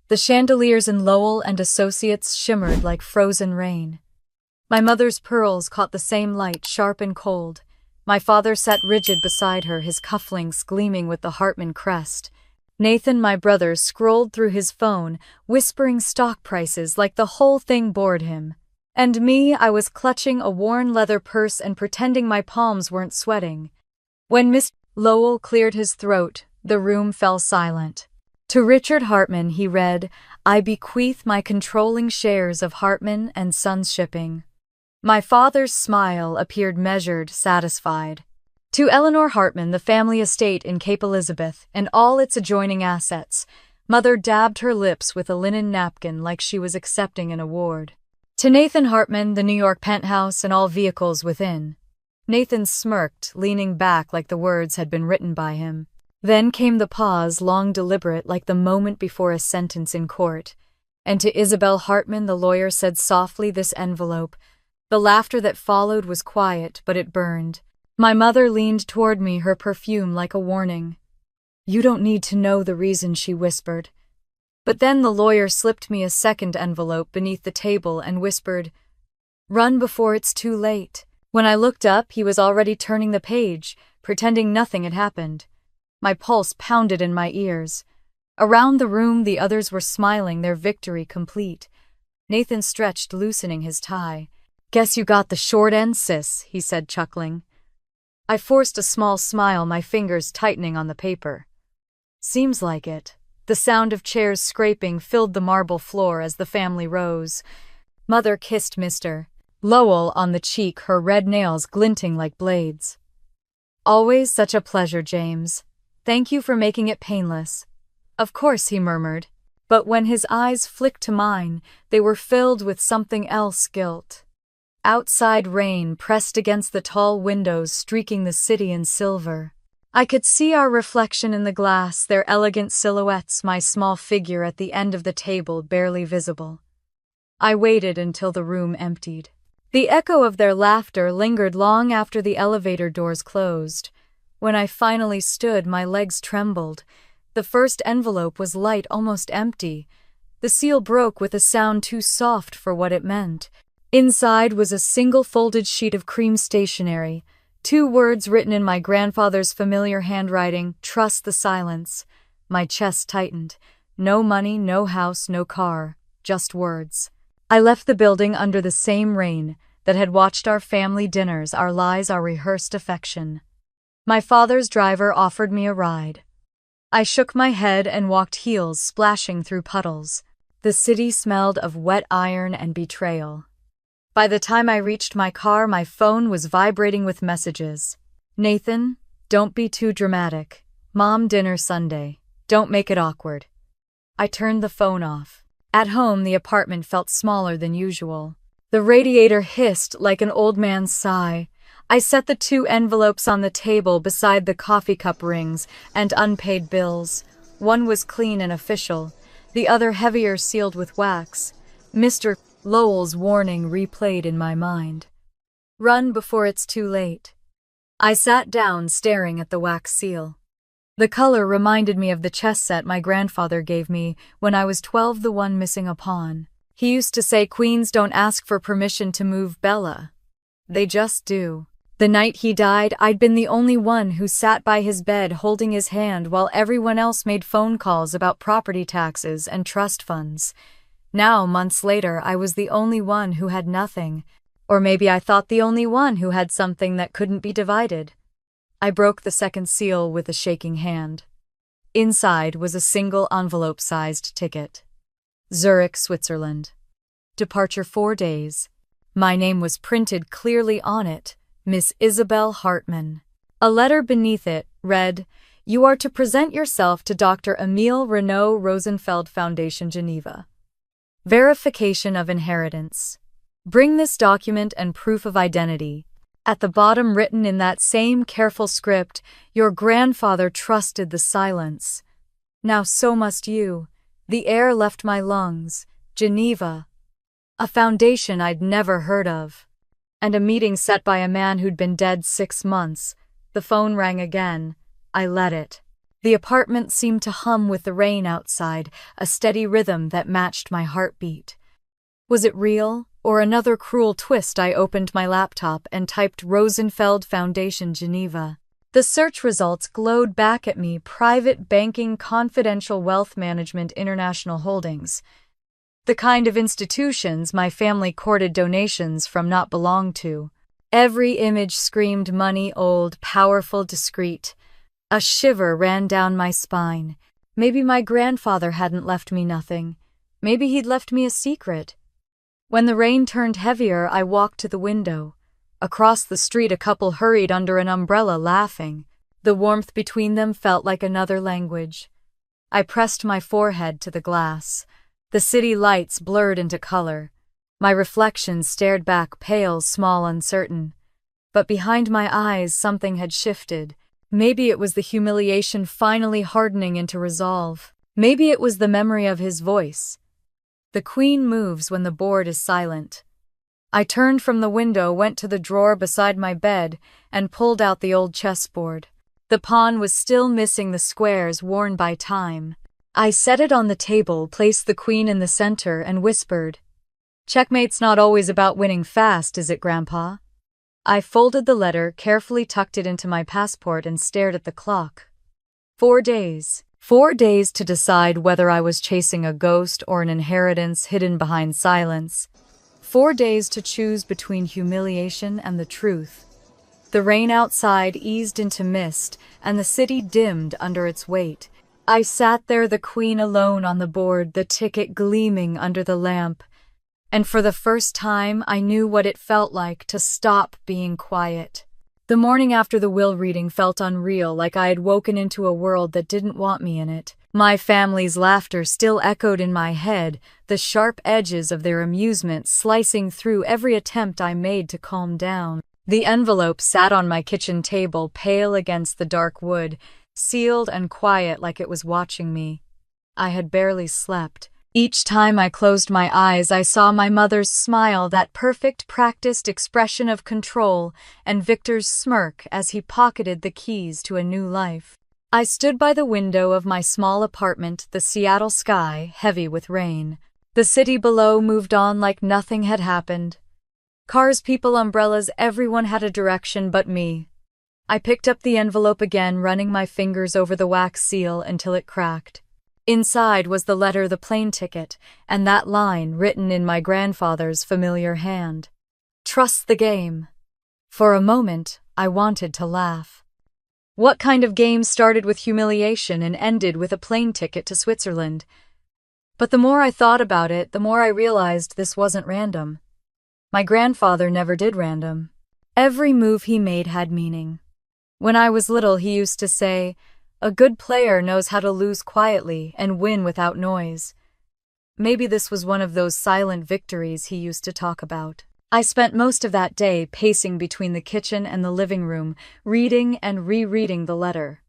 The chandeliers in Lowell and Associates shimmered like frozen rain. My mother's pearls caught the same light, sharp and cold. My father sat rigid beside her, his cufflinks gleaming with the Hartman crest. Nathan, my brother, scrolled through his phone, whispering stock prices like the whole thing bored him. And me, I was clutching a worn leather purse and pretending my palms weren't sweating. When Mr. Lowell cleared his throat, the room fell silent. To Richard Hartman, he read, "I bequeath my controlling shares of Hartman and Sons Shipping." My father's smile appeared measured, satisfied. To Eleanor Hartman, the family estate in Cape Elizabeth and all its adjoining assets, Mother dabbed her lips with a linen napkin like she was accepting an award. To Nathan Hartman, the New York penthouse and all vehicles within. Nathan smirked, leaning back like the words had been written by him. Then came the pause, long deliberate like the moment before a sentence in court. And to Isabel Hartman, the lawyer said softly, "This envelope." The laughter that followed was quiet, but it burned. My mother leaned toward me, her perfume like a warning. "You don't need to know the reason," she whispered. But then the lawyer slipped me a second envelope beneath the table and whispered, "Run before it's too late." When I looked up, he was already turning the page, pretending nothing had happened. My pulse pounded in my ears. Around the room, the others were smiling, their victory complete. Nathan stretched, loosening his tie. "Guess you got the short end, sis," he said, chuckling. I forced a small smile, my fingers tightening on the paper. "Seems like it." The sound of chairs scraping filled the marble floor as the family rose. Mother kissed Mr. Lowell on the cheek, her red nails glinting like blades. "Always such a pleasure, James. Thank you for making it painless." "Of course," he murmured. But when his eyes flicked to mine, they were filled with something else, guilt. Outside, rain pressed against the tall windows, streaking the city in silver. I could see our reflection in the glass, their elegant silhouettes, my small figure at the end of the table barely visible. I waited until the room emptied. The echo of their laughter lingered long after the elevator doors closed. When I finally stood, my legs trembled. The first envelope was light, almost empty. The seal broke with a sound too soft for what it meant. Inside was a single folded sheet of cream stationery, 2 words written in my grandfather's familiar handwriting, "Trust the silence." My chest tightened. No money, no house, no car, just words. I left the building under the same rain that had watched our family dinners, our lies, our rehearsed affection. My father's driver offered me a ride. I shook my head and walked, heels splashing through puddles. The city smelled of wet iron and betrayal. By the time I reached my car, my phone was vibrating with messages. "Nathan, don't be too dramatic. Mom, dinner Sunday. Don't make it awkward." I turned the phone off. At home, the apartment felt smaller than usual. The radiator hissed like an old man's sigh. I set the 2 envelopes on the table beside the coffee cup rings and unpaid bills. One was clean and official, the other heavier, sealed with wax. Mr. Lowell's warning replayed in my mind. "Run before it's too late." I sat down, staring at the wax seal. The color reminded me of the chess set my grandfather gave me when I was 12, the one missing a pawn. He used to say queens don't ask for permission to move Bella. They just do. The night he died, I'd been the only one who sat by his bed holding his hand while everyone else made phone calls about property taxes and trust funds. Now, months later, I was the only one who had nothing. Or maybe I thought the only one who had something that couldn't be divided. I broke the second seal with a shaking hand. Inside was a single envelope-sized ticket. Zurich, Switzerland. Departure 4 days. My name was printed clearly on it, Miss Isabel Hartman. A letter beneath it read, "You are to present yourself to Dr. Emile Renaud, Rosenfeld Foundation, Geneva. Verification of inheritance. Bring this document and proof of identity." At the bottom, written in that same careful script, "Your grandfather trusted the silence. Now so must you." The air left my lungs. Geneva. A foundation I'd never heard of. And a meeting set by a man who'd been dead 6 months. The phone rang again. I let it. The apartment seemed to hum with the rain outside, a steady rhythm that matched my heartbeat. Was it real, or another cruel twist? I opened my laptop and typed Rosenfeld Foundation Geneva. The search results glowed back at me: private banking, confidential wealth management, international holdings. The kind of institutions my family courted donations from, not belong to. Every image screamed money, old, powerful, discreet. A shiver ran down my spine. Maybe my grandfather hadn't left me nothing. Maybe he'd left me a secret. When the rain turned heavier, I walked to the window. Across the street, a couple hurried under an umbrella, laughing. The warmth between them felt like another language. I pressed my forehead to the glass. The city lights blurred into color. My reflection stared back, pale, small, uncertain. But behind my eyes, something had shifted. Maybe it was the humiliation finally hardening into resolve. Maybe it was the memory of his voice. The queen moves when the board is silent. I turned from the window, went to the drawer beside my bed, and pulled out the old chessboard. The pawn was still missing the squares worn by time. I set it on the table, placed the queen in the center, and whispered, "Checkmate's not always about winning fast, is it, Grandpa?" I folded the letter, carefully tucked it into my passport, and stared at the clock. 4 days. 4 days to decide whether I was chasing a ghost or an inheritance hidden behind silence. 4 days to choose between humiliation and the truth. The rain outside eased into mist, and the city dimmed under its weight. I sat there, the queen alone on the board, the ticket gleaming under the lamp. And for the first time, I knew what it felt like to stop being quiet. The morning after the will reading felt unreal, like I had woken into a world that didn't want me in it. My family's laughter still echoed in my head, the sharp edges of their amusement slicing through every attempt I made to calm down. The envelope sat on my kitchen table, pale against the dark wood, sealed and quiet, like it was watching me. I had barely slept. Each time I closed my eyes, I saw my mother's smile, that perfect, practiced expression of control, and Victor's smirk as he pocketed the keys to a new life. I stood by the window of my small apartment, the Seattle sky heavy with rain. The city below moved on like nothing had happened. Cars, people, umbrellas, everyone had a direction but me. I picked up the envelope again, running my fingers over the wax seal until it cracked. Inside was the letter, the plane ticket, and that line written in my grandfather's familiar hand. "Trust the game." For a moment, I wanted to laugh. What kind of game started with humiliation and ended with a plane ticket to Switzerland? But the more I thought about it, the more I realized this wasn't random. My grandfather never did random. Every move he made had meaning. When I was little, he used to say, "A good player knows how to lose quietly and win without noise." Maybe this was one of those silent victories he used to talk about. I spent most of that day pacing between the kitchen and the living room, reading and rereading the letter.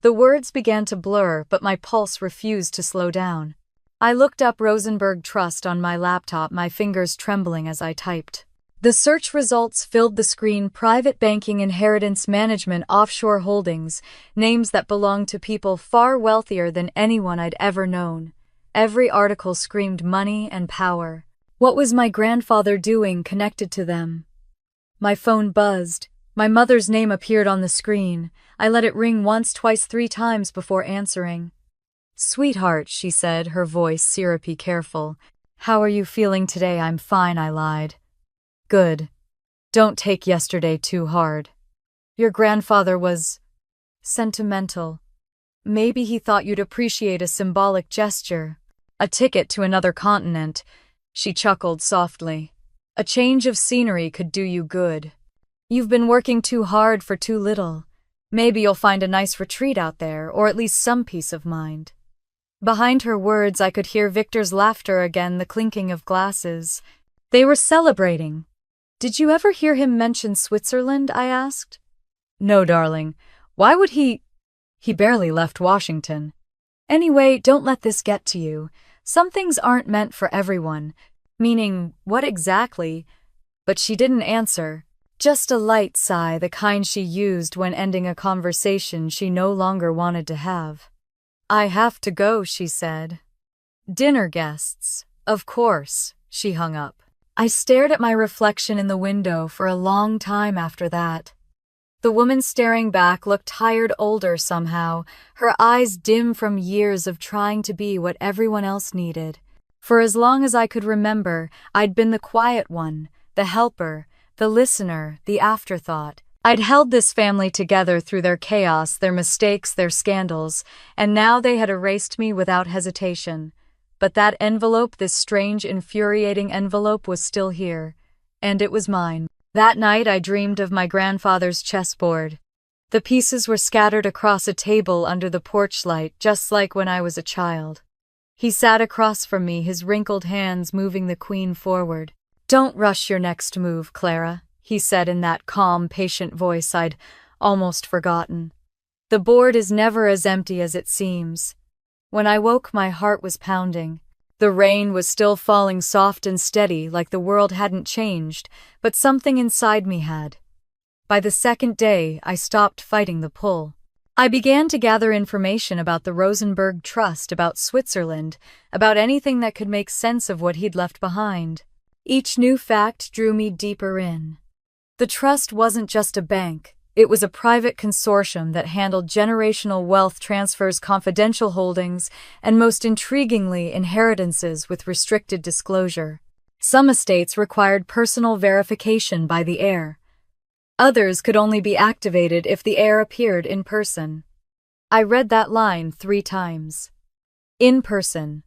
The words began to blur, but my pulse refused to slow down. I looked up Rosenberg Trust on my laptop, my fingers trembling as I typed. The search results filled the screen: private banking, inheritance management, offshore holdings, names that belonged to people far wealthier than anyone I'd ever known. Every article screamed money and power. What was my grandfather doing connected to them? My phone buzzed. My mother's name appeared on the screen. I let it ring once, twice, 3 times before answering. "Sweetheart," she said, her voice syrupy, careful. "How are you feeling today?" "I'm fine," I lied. "Good. Don't take yesterday too hard. Your grandfather was sentimental. Maybe he thought you'd appreciate a symbolic gesture. A ticket to another continent." She chuckled softly. "A change of scenery could do you good. You've been working too hard for too little. Maybe you'll find a nice retreat out there, or at least some peace of mind." Behind her words, I could hear Victor's laughter again, the clinking of glasses. They were celebrating. "Did you ever hear him mention Switzerland?" I asked. "No, darling. Why would he? He barely left Washington. Anyway, don't let this get to you. Some things aren't meant for everyone." Meaning, what exactly? But she didn't answer. Just a light sigh, the kind she used when ending a conversation she no longer wanted to have. "I have to go," she said. "Dinner guests." "Of course," she hung up. I stared at my reflection in the window for a long time after that. The woman staring back looked tired, older somehow, her eyes dim from years of trying to be what everyone else needed. For as long as I could remember, I'd been the quiet one, the helper, the listener, the afterthought. I'd held this family together through their chaos, their mistakes, their scandals, and now they had erased me without hesitation. But that envelope, this strange, infuriating envelope, was still here, and it was mine. That night I dreamed of my grandfather's chessboard. The pieces were scattered across a table under the porch light, just like when I was a child. He sat across from me, his wrinkled hands moving the queen forward. "Don't rush your next move, Clara," he said in that calm, patient voice I'd almost forgotten. "The board is never as empty as it seems." When I woke, my heart was pounding. The rain was still falling soft and steady, like the world hadn't changed, but something inside me had. By the second day, I stopped fighting the pull. I began to gather information about the Rosenberg Trust, about Switzerland, about anything that could make sense of what he'd left behind. Each new fact drew me deeper in. The trust wasn't just a bank. It was a private consortium that handled generational wealth transfers, confidential holdings, and most intriguingly, inheritances with restricted disclosure. Some estates required personal verification by the heir. Others could only be activated if the heir appeared in person. I read that line 3 times. In person.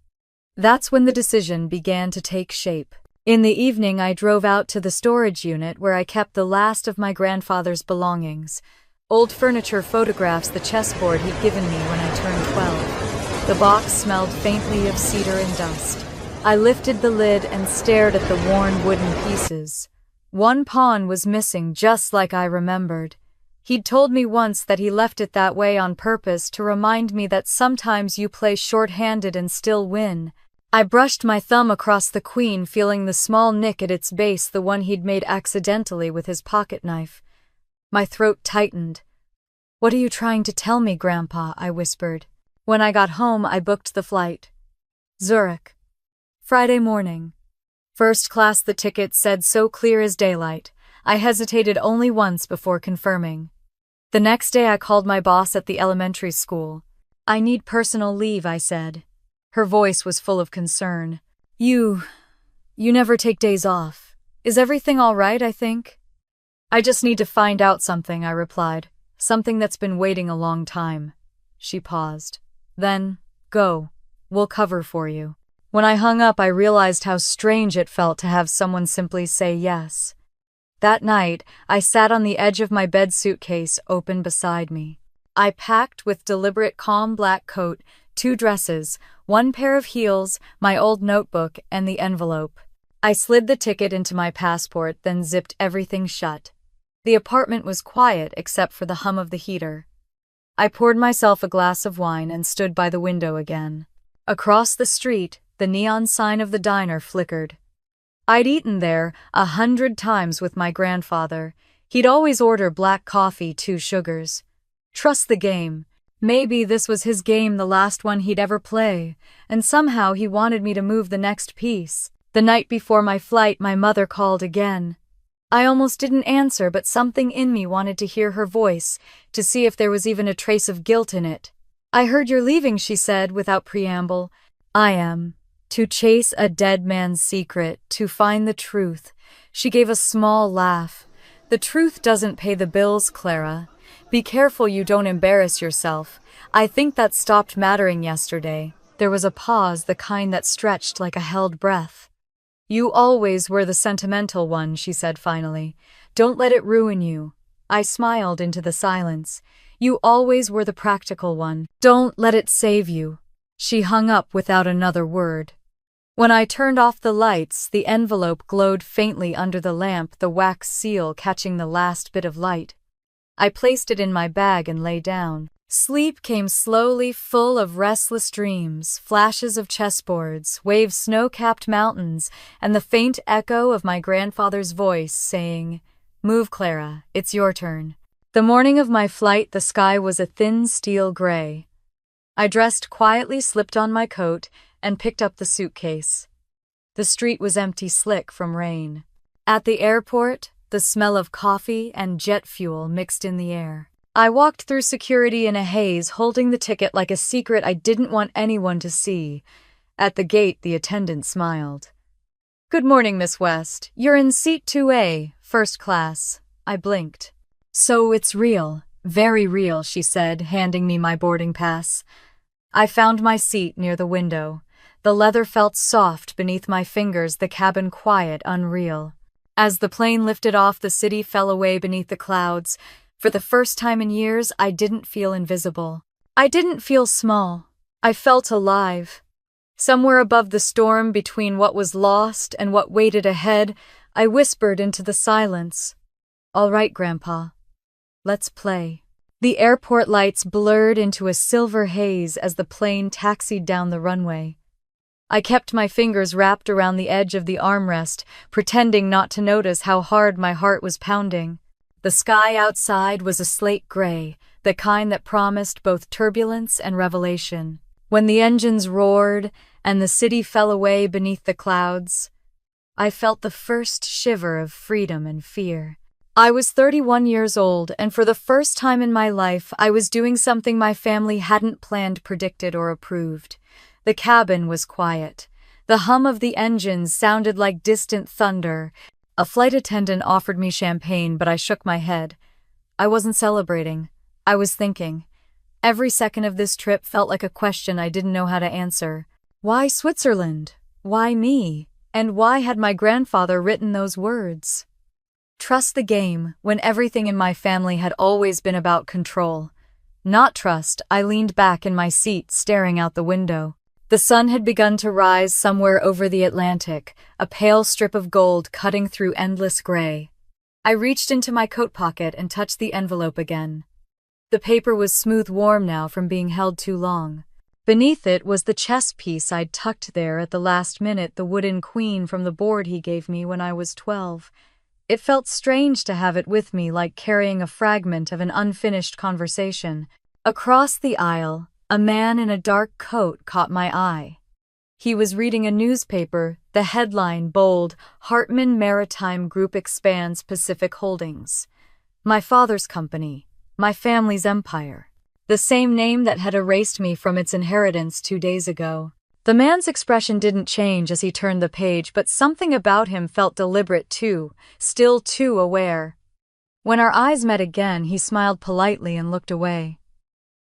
That's when the decision began to take shape. In the evening, I drove out to the storage unit where I kept the last of my grandfather's belongings. Old furniture, photographs, the chessboard he'd given me when I turned 12. The box smelled faintly of cedar and dust. I lifted the lid and stared at the worn wooden pieces. One pawn was missing, just like I remembered. He'd told me once that he left it that way on purpose to remind me that sometimes you play short-handed and still win. I brushed my thumb across the queen, feeling the small nick at its base, the one he'd made accidentally with his pocket knife. My throat tightened. "What are you trying to tell me, Grandpa?" I whispered. When I got home, I booked the flight. Zurich. Friday morning. First class, the ticket said, so clear as daylight. I hesitated only once before confirming. The next day, I called my boss at the elementary school. "I need personal leave," I said. Her voice was full of concern. You never take days off. Is everything all right, I think?" "I just need to find out something," I replied. "Something that's been waiting a long time." She paused. Then, "Go. We'll cover for you." When I hung up, I realized how strange it felt to have someone simply say yes. That night, I sat on the edge of my bed, suitcase open beside me. I packed with deliberate calm, black coat, 2 dresses, 1 pair of heels, my old notebook, and the envelope. I slid the ticket into my passport, then zipped everything shut. The apartment was quiet except for the hum of the heater. I poured myself a glass of wine and stood by the window again. Across the street, the neon sign of the diner flickered. I'd eaten there 100 times with my grandfather. He'd always order black coffee, 2 sugars. Trust the game. Maybe this was his game, the last one he'd ever play, and somehow he wanted me to move the next piece. The night before my flight, my mother called again. I almost didn't answer, but something in me wanted to hear her voice, to see if there was even a trace of guilt in it. "I heard you're leaving," she said without preamble. "I am. To chase a dead man's secret, to find the truth." She gave a small laugh. "The truth doesn't pay the bills, Clara. Be careful you don't embarrass yourself. I think that stopped mattering yesterday." There was a pause, the kind that stretched like a held breath. "You always were the sentimental one," she said finally. "Don't let it ruin you." I smiled into the silence. "You always were the practical one. Don't let it save you." She hung up without another word. When I turned off the lights, the envelope glowed faintly under the lamp, the wax seal catching the last bit of light. I placed it in my bag and lay down. Sleep came slowly, full of restless dreams, flashes of chessboards, waves, snow-capped mountains, and the faint echo of my grandfather's voice saying, Move, Clara, it's your turn. The morning of my flight, the sky was a thin steel gray. I dressed quietly, slipped on my coat, and picked up the suitcase. The street was empty, slick from rain. At the airport, the smell of coffee and jet fuel mixed in the air. I walked through security in a haze, holding the ticket like a secret I didn't want anyone to see. At the gate, the attendant smiled. "Good morning, Miss West. You're in seat 2A, first class." I blinked. "So it's real, very real," she said, handing me my boarding pass. I found my seat near the window. The leather felt soft beneath my fingers, the cabin quiet, unreal. As the plane lifted off, the city fell away beneath the clouds. For the first time in years, I didn't feel invisible. I didn't feel small. I felt alive. Somewhere above the storm, between what was lost and what waited ahead, I whispered into the silence, "All right, Grandpa. Let's play." The airport lights blurred into a silver haze as the plane taxied down the runway. I kept my fingers wrapped around the edge of the armrest, pretending not to notice how hard my heart was pounding. The sky outside was a slate gray, the kind that promised both turbulence and revelation. When the engines roared and the city fell away beneath the clouds, I felt the first shiver of freedom and fear. I was 31 years old, and for the first time in my life, I was doing something my family hadn't planned, predicted, or approved. The cabin was quiet. The hum of the engines sounded like distant thunder. A flight attendant offered me champagne, but I shook my head. I wasn't celebrating. I was thinking. Every second of this trip felt like a question I didn't know how to answer. Why Switzerland? Why me? And why had my grandfather written those words? Trust the game, when everything in my family had always been about control. Not trust. I leaned back in my seat, staring out the window. The sun had begun to rise somewhere over the Atlantic, a pale strip of gold cutting through endless gray. I reached into my coat pocket and touched the envelope again. The paper was smooth, warm now from being held too long. Beneath it was the chess piece I'd tucked there at the last minute, the wooden queen from the board he gave me when I was 12. It felt strange to have it with me, like carrying a fragment of an unfinished conversation. Across the aisle, a man in a dark coat caught my eye. He was reading a newspaper, the headline bold, "Hartman Maritime Group expands Pacific Holdings." My father's company, my family's empire. The same name that had erased me from its inheritance 2 days ago. The man's expression didn't change as he turned the page, but something about him felt deliberate too, still too aware. When our eyes met again, he smiled politely and looked away.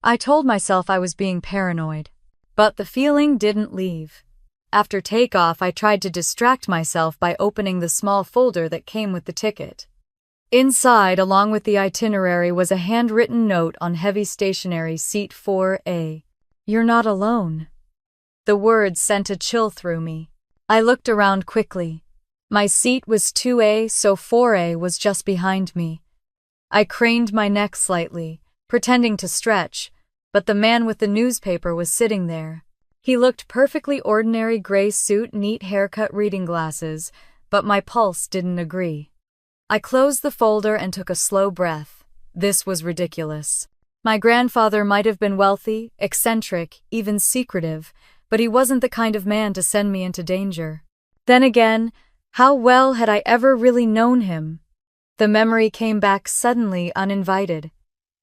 I told myself I was being paranoid, but the feeling didn't leave. After takeoff, I tried to distract myself by opening the small folder that came with the ticket. Inside, along with the itinerary, was a handwritten note on heavy stationery, seat 4A. "You're not alone." The words sent a chill through me. I looked around quickly. My seat was 2A, so 4A was just behind me. I craned my neck slightly, pretending to stretch, but the man with the newspaper was sitting there. He looked perfectly ordinary, gray suit, neat haircut, reading glasses, but my pulse didn't agree. I closed the folder and took a slow breath. This was ridiculous. My grandfather might have been wealthy, eccentric, even secretive, but he wasn't the kind of man to send me into danger. Then again, how well had I ever really known him? The memory came back suddenly, uninvited.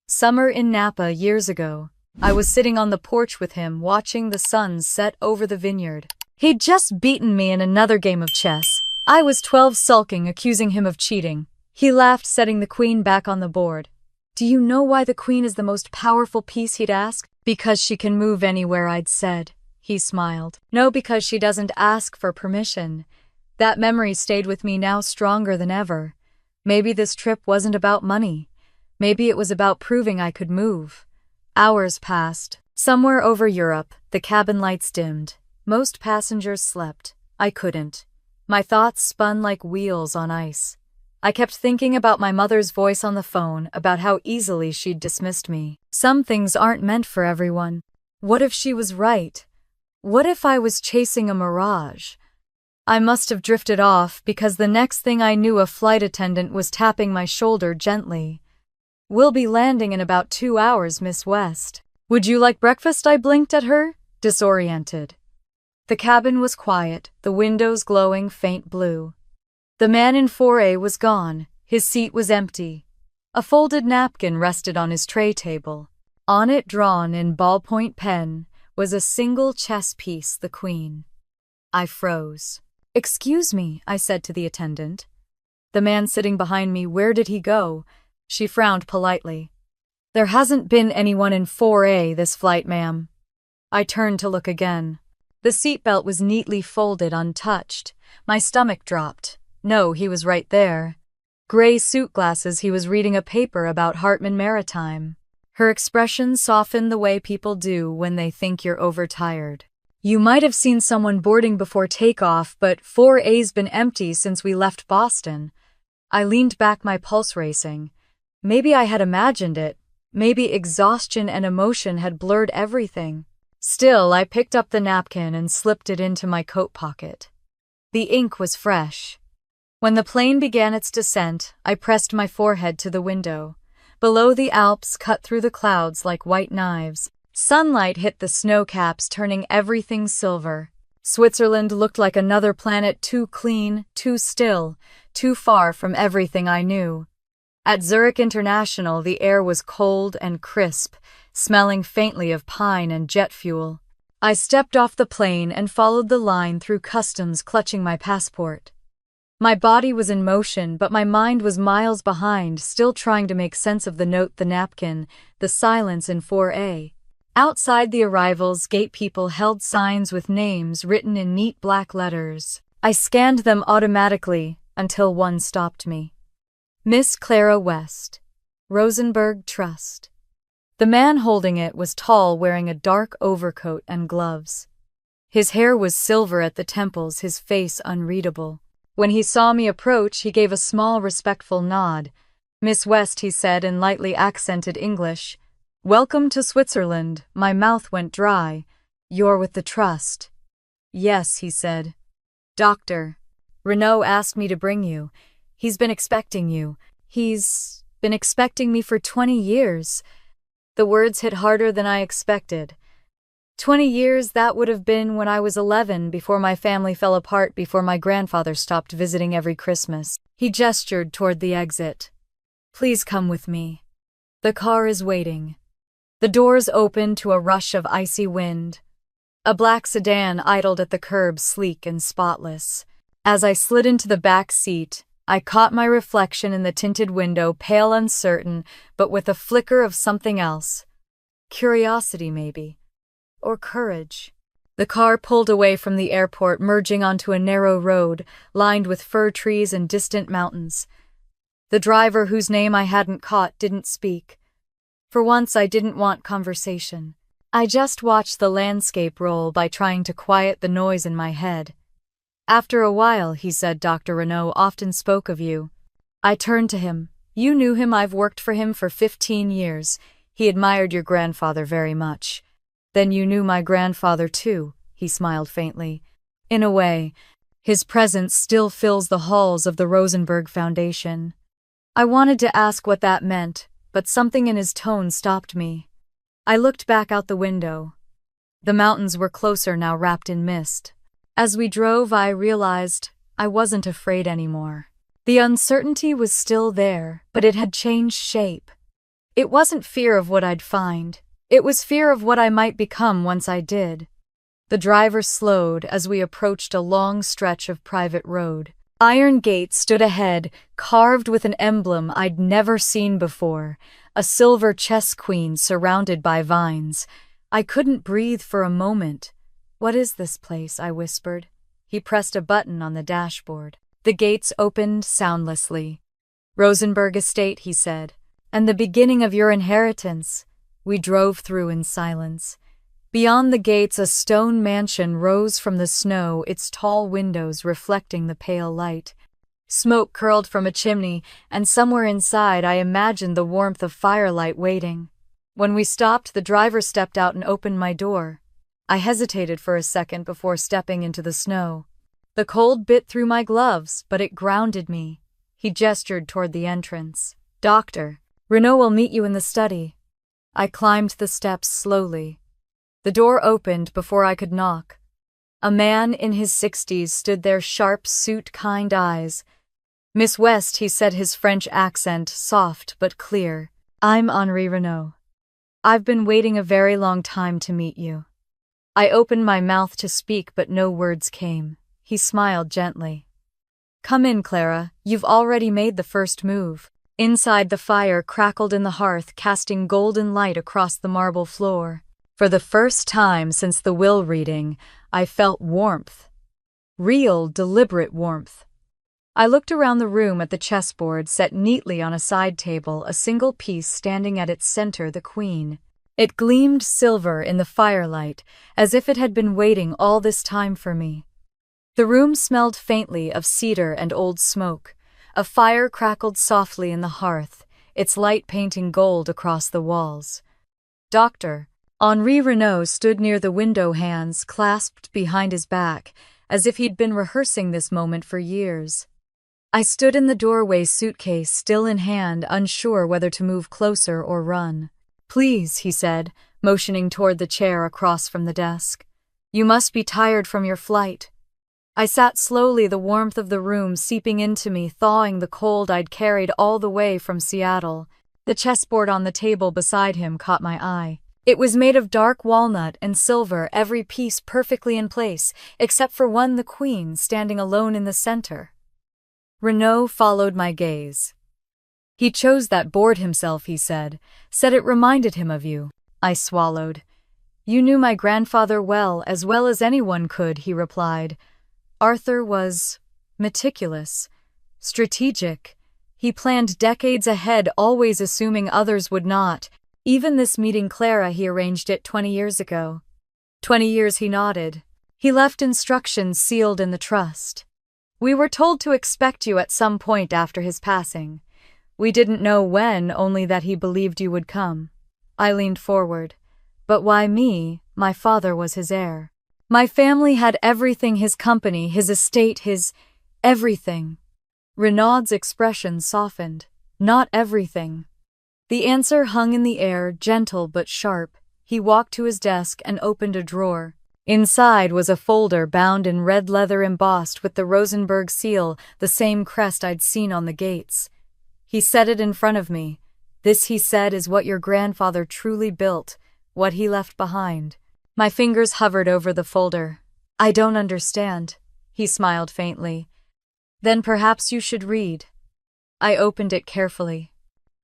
Summer in Napa years ago. I was sitting on the porch with him, watching the sun set over the vineyard. He'd just beaten me in another game of chess. I was 12, sulking, accusing him of cheating. He laughed, setting the queen back on the board. "Do you know why the queen is the most powerful piece?" he'd ask. "Because she can move anywhere," I'd said. He smiled. "No, because she doesn't ask for permission." That memory stayed with me now, stronger than ever. Maybe this trip wasn't about money. Maybe it was about proving I could move. Hours passed. Somewhere over Europe, the cabin lights dimmed. Most passengers slept. I couldn't. My thoughts spun like wheels on ice. I kept thinking about my mother's voice on the phone, about how easily she'd dismissed me. Some things aren't meant for everyone. What if she was right? What if I was chasing a mirage? I must have drifted off because the next thing I knew a flight attendant was tapping my shoulder gently. "We'll be landing in about 2 hours, Miss West. Would you like breakfast?" I blinked at her, disoriented. The cabin was quiet, the windows glowing faint blue. The man in 4A was gone, his seat was empty. A folded napkin rested on his tray table. On it, drawn in ballpoint pen, was a single chess piece, the queen. I froze. "Excuse me," I said to the attendant. The man sitting behind me, "Where did he go?" She frowned politely. "There hasn't been anyone in 4A this flight, ma'am." I turned to look again. The seatbelt was neatly folded, untouched. My stomach dropped. No, he was right there. Gray suit glasses, he was reading a paper about Hartman Maritime. Her expression softened the way people do when they think you're overtired. "You might have seen someone boarding before takeoff, but 4A's been empty since we left Boston." I leaned back, my pulse racing. Maybe I had imagined it. Maybe exhaustion and emotion had blurred everything. Still, I picked up the napkin and slipped it into my coat pocket. The ink was fresh. When the plane began its descent, I pressed my forehead to the window. Below, the Alps cut through the clouds like white knives. Sunlight hit the snow caps, turning everything silver. Switzerland looked like another planet, too clean, too still, too far from everything I knew. At Zurich International, the air was cold and crisp, smelling faintly of pine and jet fuel. I stepped off the plane and followed the line through customs, clutching my passport. My body was in motion, but my mind was miles behind, still trying to make sense of the note, the napkin, the silence in 4A. Outside the arrivals gate, people held signs with names written in neat black letters. I scanned them automatically until one stopped me. "Miss Clara West, Rosenberg Trust." The man holding it was tall, wearing a dark overcoat and gloves. His hair was silver at the temples, his face unreadable. When he saw me approach, he gave a small, respectful nod. "Miss West," he said in lightly accented English. "Welcome to Switzerland." My mouth went dry. "You're with the Trust." "Yes," he said. "Dr. Renault asked me to bring you. He's been expecting you. He's been expecting me for 20 years. The words hit harder than I expected. 20 years, that would have been when I was 11, before my family fell apart, before my grandfather stopped visiting every Christmas. He gestured toward the exit. "Please come with me. The car is waiting." The doors opened to a rush of icy wind. A black sedan idled at the curb, sleek and spotless. As I slid into the back seat, I caught my reflection in the tinted window, pale, uncertain, but with a flicker of something else. Curiosity, maybe. Or courage. The car pulled away from the airport, merging onto a narrow road, lined with fir trees and distant mountains. The driver, whose name I hadn't caught, didn't speak. For once, I didn't want conversation. I just watched the landscape roll by, trying to quiet the noise in my head. "After a while," he said, "Dr. Renault often spoke of you." I turned to him. "You knew him. I've worked for him for 15 years. He admired your grandfather very much." "Then you knew my grandfather too," he smiled faintly. "In a way. His presence still fills the halls of the Rosenberg Foundation." I wanted to ask what that meant, but something in his tone stopped me. I looked back out the window. The mountains were closer now, wrapped in mist. As we drove, I realized I wasn't afraid anymore. The uncertainty was still there, but it had changed shape. It wasn't fear of what I'd find. It was fear of what I might become once I did. The driver slowed as we approached a long stretch of private road. Iron gates stood ahead, carved with an emblem I'd never seen before, a silver chess queen surrounded by vines. I couldn't breathe for a moment. "What is this place?" I whispered. He pressed a button on the dashboard. The gates opened soundlessly. "Rosenberg Estate," he said, "and the beginning of your inheritance." We drove through in silence. Beyond the gates, a stone mansion rose from the snow, its tall windows reflecting the pale light. Smoke curled from a chimney, and somewhere inside I imagined the warmth of firelight waiting. When we stopped, the driver stepped out and opened my door. I hesitated for a second before stepping into the snow. The cold bit through my gloves, but it grounded me. He gestured toward the entrance. "Doctor, Renaud will meet you in the study." I climbed the steps slowly. The door opened before I could knock. A man in his 60s stood there, sharp suit, kind eyes. "Miss West," he said, his French accent soft but clear. "I'm Henri Renaud. I've been waiting a very long time to meet you." I opened my mouth to speak, but no words came. He smiled gently. "Come in, Clara. You've already made the first move." Inside, the fire crackled in the hearth, casting golden light across the marble floor. For the first time since the will reading, I felt warmth. Real, deliberate warmth. I looked around the room at the chessboard set neatly on a side table, a single piece standing at its center, the queen. It gleamed silver in the firelight, as if it had been waiting all this time for me. The room smelled faintly of cedar and old smoke. A fire crackled softly in the hearth, its light painting gold across the walls. Doctor Henri Renaud stood near the window, hands clasped behind his back, as if he'd been rehearsing this moment for years. I stood in the doorway, suitcase still in hand, unsure whether to move closer or run. "Please," he said, motioning toward the chair across from the desk. "You must be tired from your flight." I sat slowly, the warmth of the room seeping into me, thawing the cold I'd carried all the way from Seattle. The chessboard on the table beside him caught my eye. It was made of dark walnut and silver, every piece perfectly in place, except for one, the queen, standing alone in the center. Renaud followed my gaze. "He chose that board himself," he said it reminded him of you." I swallowed. "You knew my grandfather well as anyone could," he replied. "Arthur was meticulous, strategic. He planned decades ahead, always assuming others would not. Even this meeting, Clara, he arranged it 20 years ago. 20 years," he nodded. "He left instructions sealed in the trust. We were told to expect you at some point after his passing. We didn't know when, only that he believed you would come." I leaned forward. "But why me? My father was his heir. My family had everything, his company, his estate, his everything." Renaud's expression softened. "Not everything." The answer hung in the air, gentle but sharp. He walked to his desk and opened a drawer. Inside was a folder bound in red leather, embossed with the Rosenberg seal, the same crest I'd seen on the gates. He set it in front of me. "This," he said, "is what your grandfather truly built, what he left behind." My fingers hovered over the folder. "I don't understand." He smiled faintly. "Then perhaps you should read." I opened it carefully.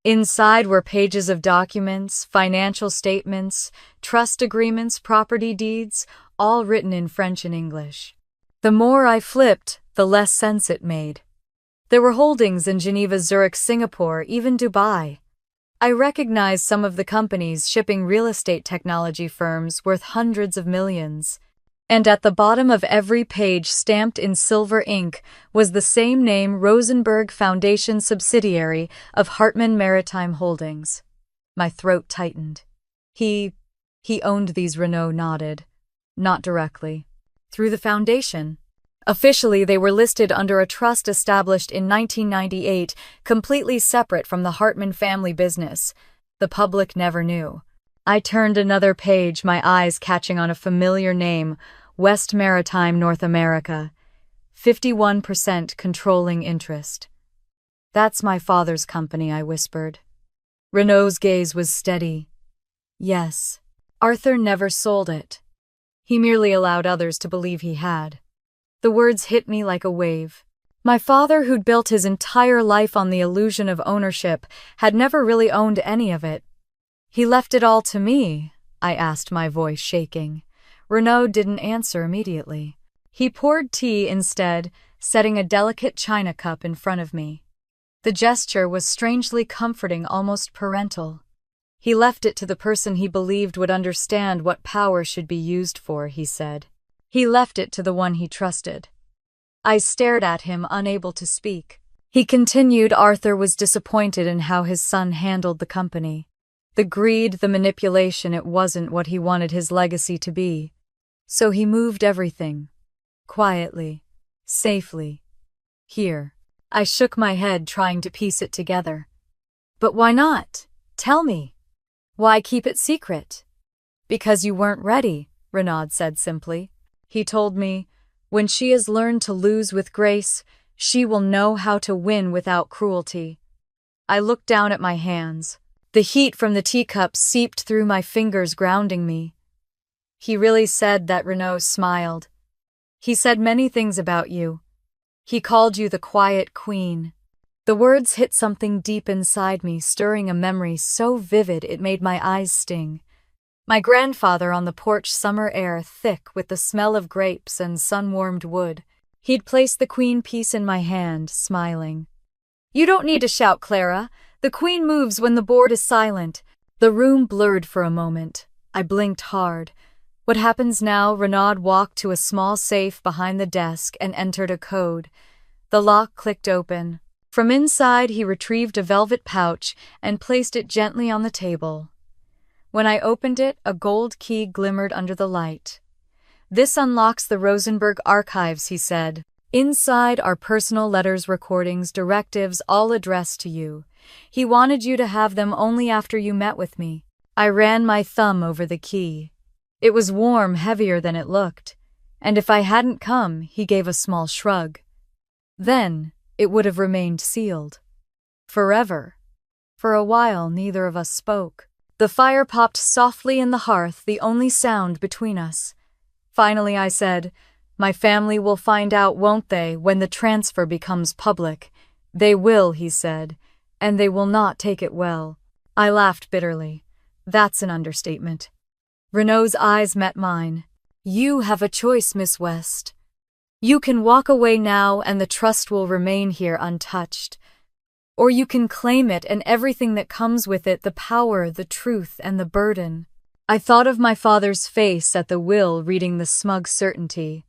Inside were pages of documents, financial statements, trust agreements, property deeds, all written in French and English. The more I flipped, the less sense it made. There were holdings in Geneva, Zurich, Singapore, even Dubai. I recognized some of the companies, shipping real estate technology firms worth hundreds of millions. And at the bottom of every page, stamped in silver ink, was the same name, Rosenberg Foundation, subsidiary of Hartmann Maritime Holdings. My throat tightened. He owned these, Renaud nodded. "Not directly. Through the foundation. Officially, they were listed under a trust established in 1998, completely separate from the Hartmann family business. The public never knew." I turned another page, my eyes catching on a familiar name, West Maritime North America. 51% controlling interest. "That's my father's company," I whispered. Renaud's gaze was steady. "Yes. Arthur never sold it. He merely allowed others to believe he had." The words hit me like a wave. My father, who'd built his entire life on the illusion of ownership, had never really owned any of it. "He left it all to me?" I asked, my voice shaking. Renaud didn't answer immediately. He poured tea instead, setting a delicate china cup in front of me. The gesture was strangely comforting, almost parental. "He left it to the person he believed would understand what power should be used for," he said. "He left it to the one he trusted." I stared at him, unable to speak. He continued, "Arthur was disappointed in how his son handled the company. The greed, the manipulation, it wasn't what he wanted his legacy to be. So he moved everything. Quietly. Safely. Here. I shook my head, trying to piece it together. But why not? Tell me. Why keep it secret? Because you weren't ready, Renaud said simply. He told me, when she has learned to lose with grace, she will know how to win without cruelty. I looked down at my hands. The heat from the teacup seeped through my fingers, grounding me. He really said that? Renaud smiled. He said many things about you. He called you the quiet queen. The words hit something deep inside me, stirring a memory so vivid it made my eyes sting. My grandfather on the porch, summer air thick with the smell of grapes and sun-warmed wood. He'd placed the queen piece in my hand, smiling. You don't need to shout, Clara. The queen moves when the board is silent. The room blurred for a moment. I blinked hard. What happens now? Renaud walked to a small safe behind the desk and entered a code. The lock clicked open. From inside, he retrieved a velvet pouch and placed it gently on the table. When I opened it, a gold key glimmered under the light. This unlocks the Rosenberg archives, he said. Inside are personal letters, recordings, directives, all addressed to you. He wanted you to have them only after you met with me. I ran my thumb over the key. It was warm, heavier than it looked. And if I hadn't come, he gave a small shrug. Then, it would have remained sealed. Forever. For a while, neither of us spoke. The fire popped softly in the hearth, the only sound between us. Finally, I said, my family will find out, won't they, when the transfer becomes public? They will, he said, and they will not take it well. I laughed bitterly. That's an understatement. Renaud's eyes met mine. You have a choice, Miss West. You can walk away now and the trust will remain here untouched. Or you can claim it and everything that comes with it, the power, the truth, and the burden. I thought of my father's face at the will, reading the smug certainty.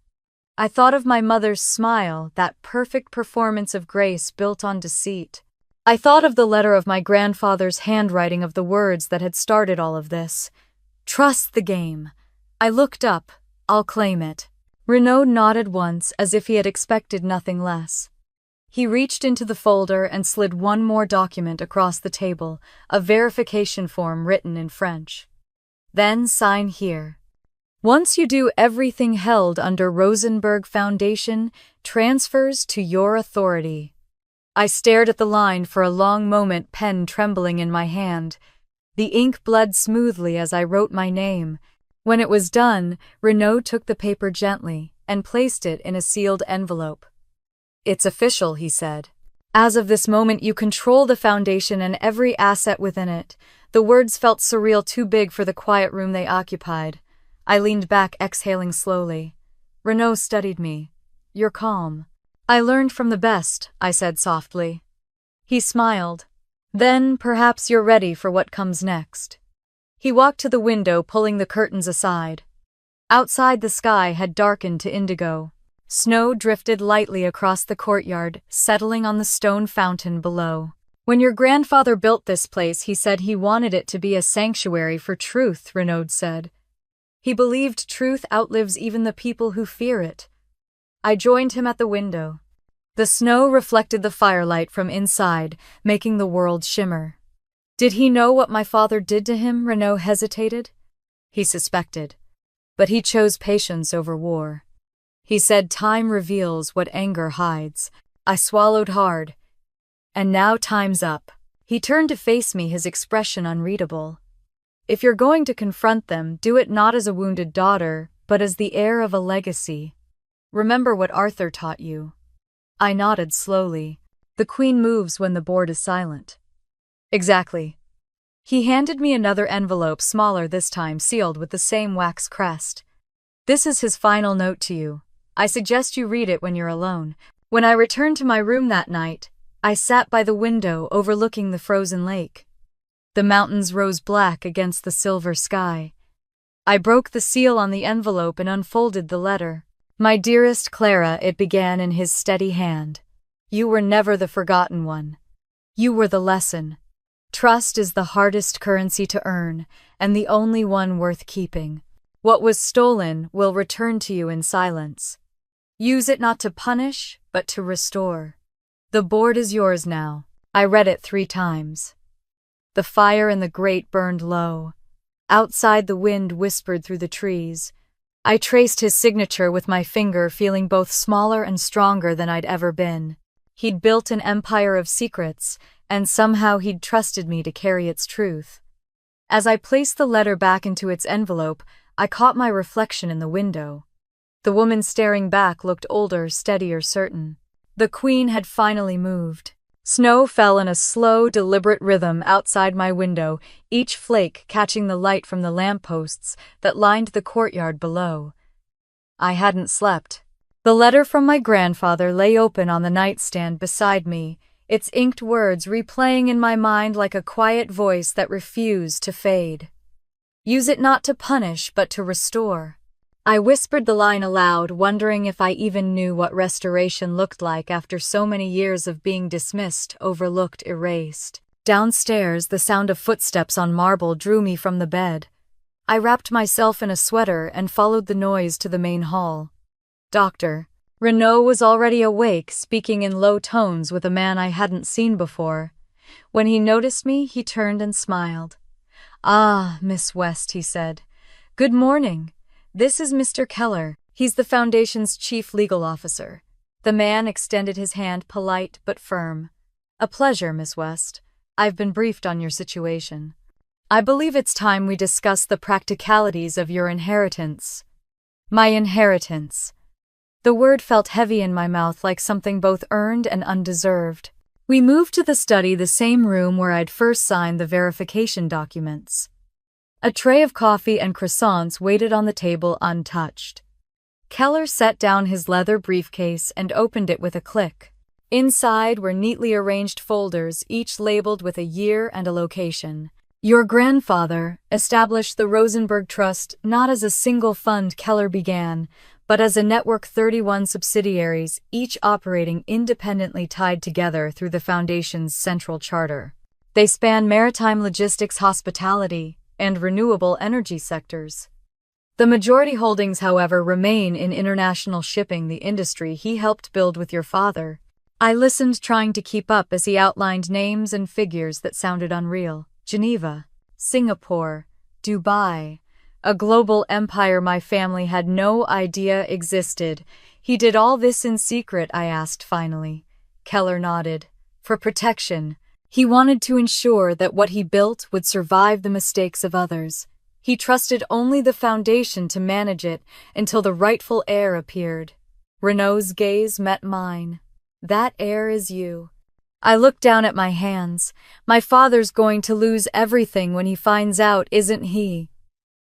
I thought of my mother's smile, that perfect performance of grace built on deceit. I thought of the letter of my grandfather's handwriting, of the words that had started all of this. Trust the game. I looked up. I'll claim it. Renaud nodded once, as if he had expected nothing less. He reached into the folder and slid one more document across the table, a verification form written in French. Then sign here. Once you do, everything held under Rosenberg Foundation transfers to your authority. I stared at the line for a long moment, pen trembling in my hand. The ink bled smoothly as I wrote my name. When it was done, Renaud took the paper gently and placed it in a sealed envelope. It's official, he said. As of this moment, you control the foundation and every asset within it. The words felt surreal, too big for the quiet room they occupied. I leaned back, exhaling slowly. Renaud studied me. You're calm. I learned from the best, I said softly. He smiled. Then, perhaps you're ready for what comes next. He walked to the window, pulling the curtains aside. Outside, the sky had darkened to indigo. Snow drifted lightly across the courtyard, settling on the stone fountain below. When your grandfather built this place, he said he wanted it to be a sanctuary for truth, Renaud said. He believed truth outlives even the people who fear it. I joined him at the window. The snow reflected the firelight from inside, making the world shimmer. Did he know what my father did to him? Renaud hesitated. He suspected. But he chose patience over war. He said time reveals what anger hides. I swallowed hard. And now time's up. He turned to face me, his expression unreadable. If you're going to confront them, do it not as a wounded daughter, but as the heir of a legacy. Remember what Arthur taught you. I nodded slowly. The queen moves when the board is silent. Exactly. He handed me another envelope, smaller this time, sealed with the same wax crest. This is his final note to you. I suggest you read it when you're alone. When I returned to my room that night, I sat by the window overlooking the frozen lake. The mountains rose black against the silver sky. I broke the seal on the envelope and unfolded the letter. My dearest Clara, it began in his steady hand. You were never the forgotten one. You were the lesson. Trust is the hardest currency to earn, and the only one worth keeping. What was stolen will return to you in silence. Use it not to punish, but to restore. The board is yours now. I read it 3 times. The fire in the grate burned low. Outside, the wind whispered through the trees. I traced his signature with my finger, feeling both smaller and stronger than I'd ever been. He'd built an empire of secrets, and somehow he'd trusted me to carry its truth. As I placed the letter back into its envelope, I caught my reflection in the window. The woman staring back looked older, steadier, certain. The Queen had finally moved. Snow fell in a slow, deliberate rhythm outside my window, each flake catching the light from the lampposts that lined the courtyard below. I hadn't slept. The letter from my grandfather lay open on the nightstand beside me, its inked words replaying in my mind like a quiet voice that refused to fade. Use it not to punish, but to restore. I whispered the line aloud, wondering if I even knew what restoration looked like after so many years of being dismissed, overlooked, erased. Downstairs, the sound of footsteps on marble drew me from the bed. I wrapped myself in a sweater and followed the noise to the main hall. Doctor Renaud was already awake, speaking in low tones with a man I hadn't seen before. When he noticed me, he turned and smiled. "Ah, Miss West," he said. "Good morning. This is Mr. Keller. He's the Foundation's chief legal officer." The man extended his hand, polite but firm. "A pleasure, Miss West. I've been briefed on your situation. I believe it's time we discuss the practicalities of your inheritance." My inheritance. The word felt heavy in my mouth, like something both earned and undeserved. We moved to the study, the same room where I'd first signed the verification documents. A tray of coffee and croissants waited on the table untouched. Keller set down his leather briefcase and opened it with a click. Inside were neatly arranged folders, each labeled with a year and a location. Your grandfather established the Rosenberg Trust not as a single fund, Keller began, but as a network, 31 subsidiaries, each operating independently, tied together through the Foundation's central charter. They span maritime logistics, hospitality, and renewable energy sectors. The majority holdings, however, remain in international shipping, the industry he helped build with your father. I listened, trying to keep up as he outlined names and figures that sounded unreal. Geneva, Singapore, Dubai. A global empire my family had no idea existed. He did all this in secret, I asked finally. Keller nodded. For protection. He wanted to ensure that what he built would survive the mistakes of others. He trusted only the Foundation to manage it until the rightful heir appeared. Renaud's gaze met mine. That heir is you. I looked down at my hands. My father's going to lose everything when he finds out, isn't he?